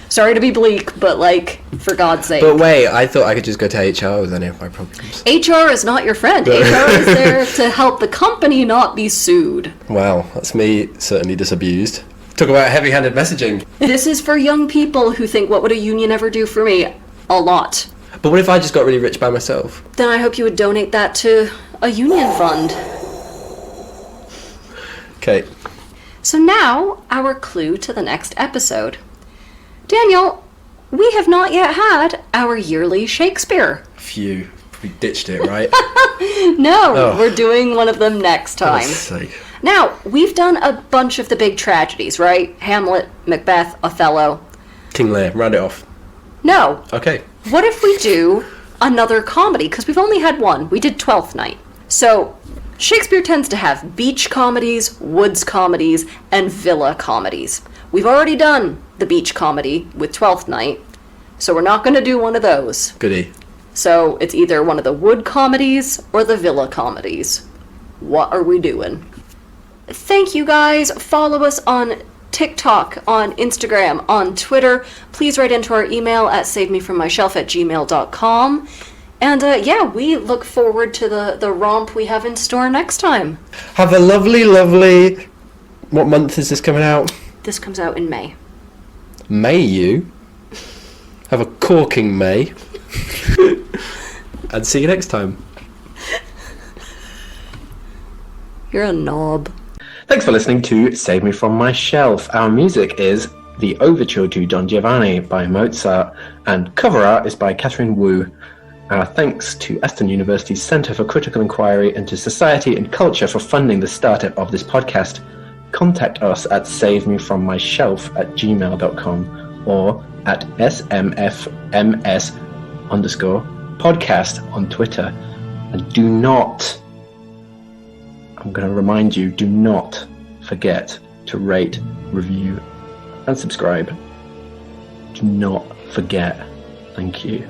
Sorry to be bleak, but, like, for God's sake. But wait, I thought I could just go to HR with any of my problems. HR is not your friend. HR is there to help the company not be sued. Wow, that's me certainly disabused. Talk about heavy-handed messaging. This is for young people who think, what would a union ever do for me? A lot. But what if I just got really rich by myself? Then I hope you would donate that to a union fund. Okay. So now, our clue to the next episode. Daniel, we have not yet had our yearly Shakespeare. Phew. We ditched it, right? No, we're doing one of them next For time. God's sake. Now, we've done a bunch of the big tragedies, right? Hamlet, Macbeth, Othello. King Lear, round it off. No. Okay. What if we do another comedy? Because we've only had one. We did Twelfth Night. So, Shakespeare tends to have beach comedies, woods comedies, and villa comedies. We've already done the beach comedy with Twelfth Night, so we're not going to do one of those. Goody. So it's either one of the wood comedies or the villa comedies. What are we doing? Thank you guys. Follow us on TikTok, on Instagram, on Twitter. Please write into our email at savemefrommyshelf@gmail.com. And yeah, we look forward to the romp we have in store next time. Have a lovely, lovely... What month is this coming out? This comes out in May. May you? Have a corking May. And see you next time. You're a knob. Thanks for listening to Save Me From My Shelf. Our music is The Overture to Don Giovanni by Mozart, and cover art is by Catherine Wu. Our thanks to Aston University's Centre for Critical Inquiry into Society and Culture for funding the startup of this podcast. Contact us at savemefrommyshelf@gmail.com or at smfms_podcast on Twitter. And do not, I'm going to remind you, do not forget to rate, review, and subscribe. Do not forget. Thank you.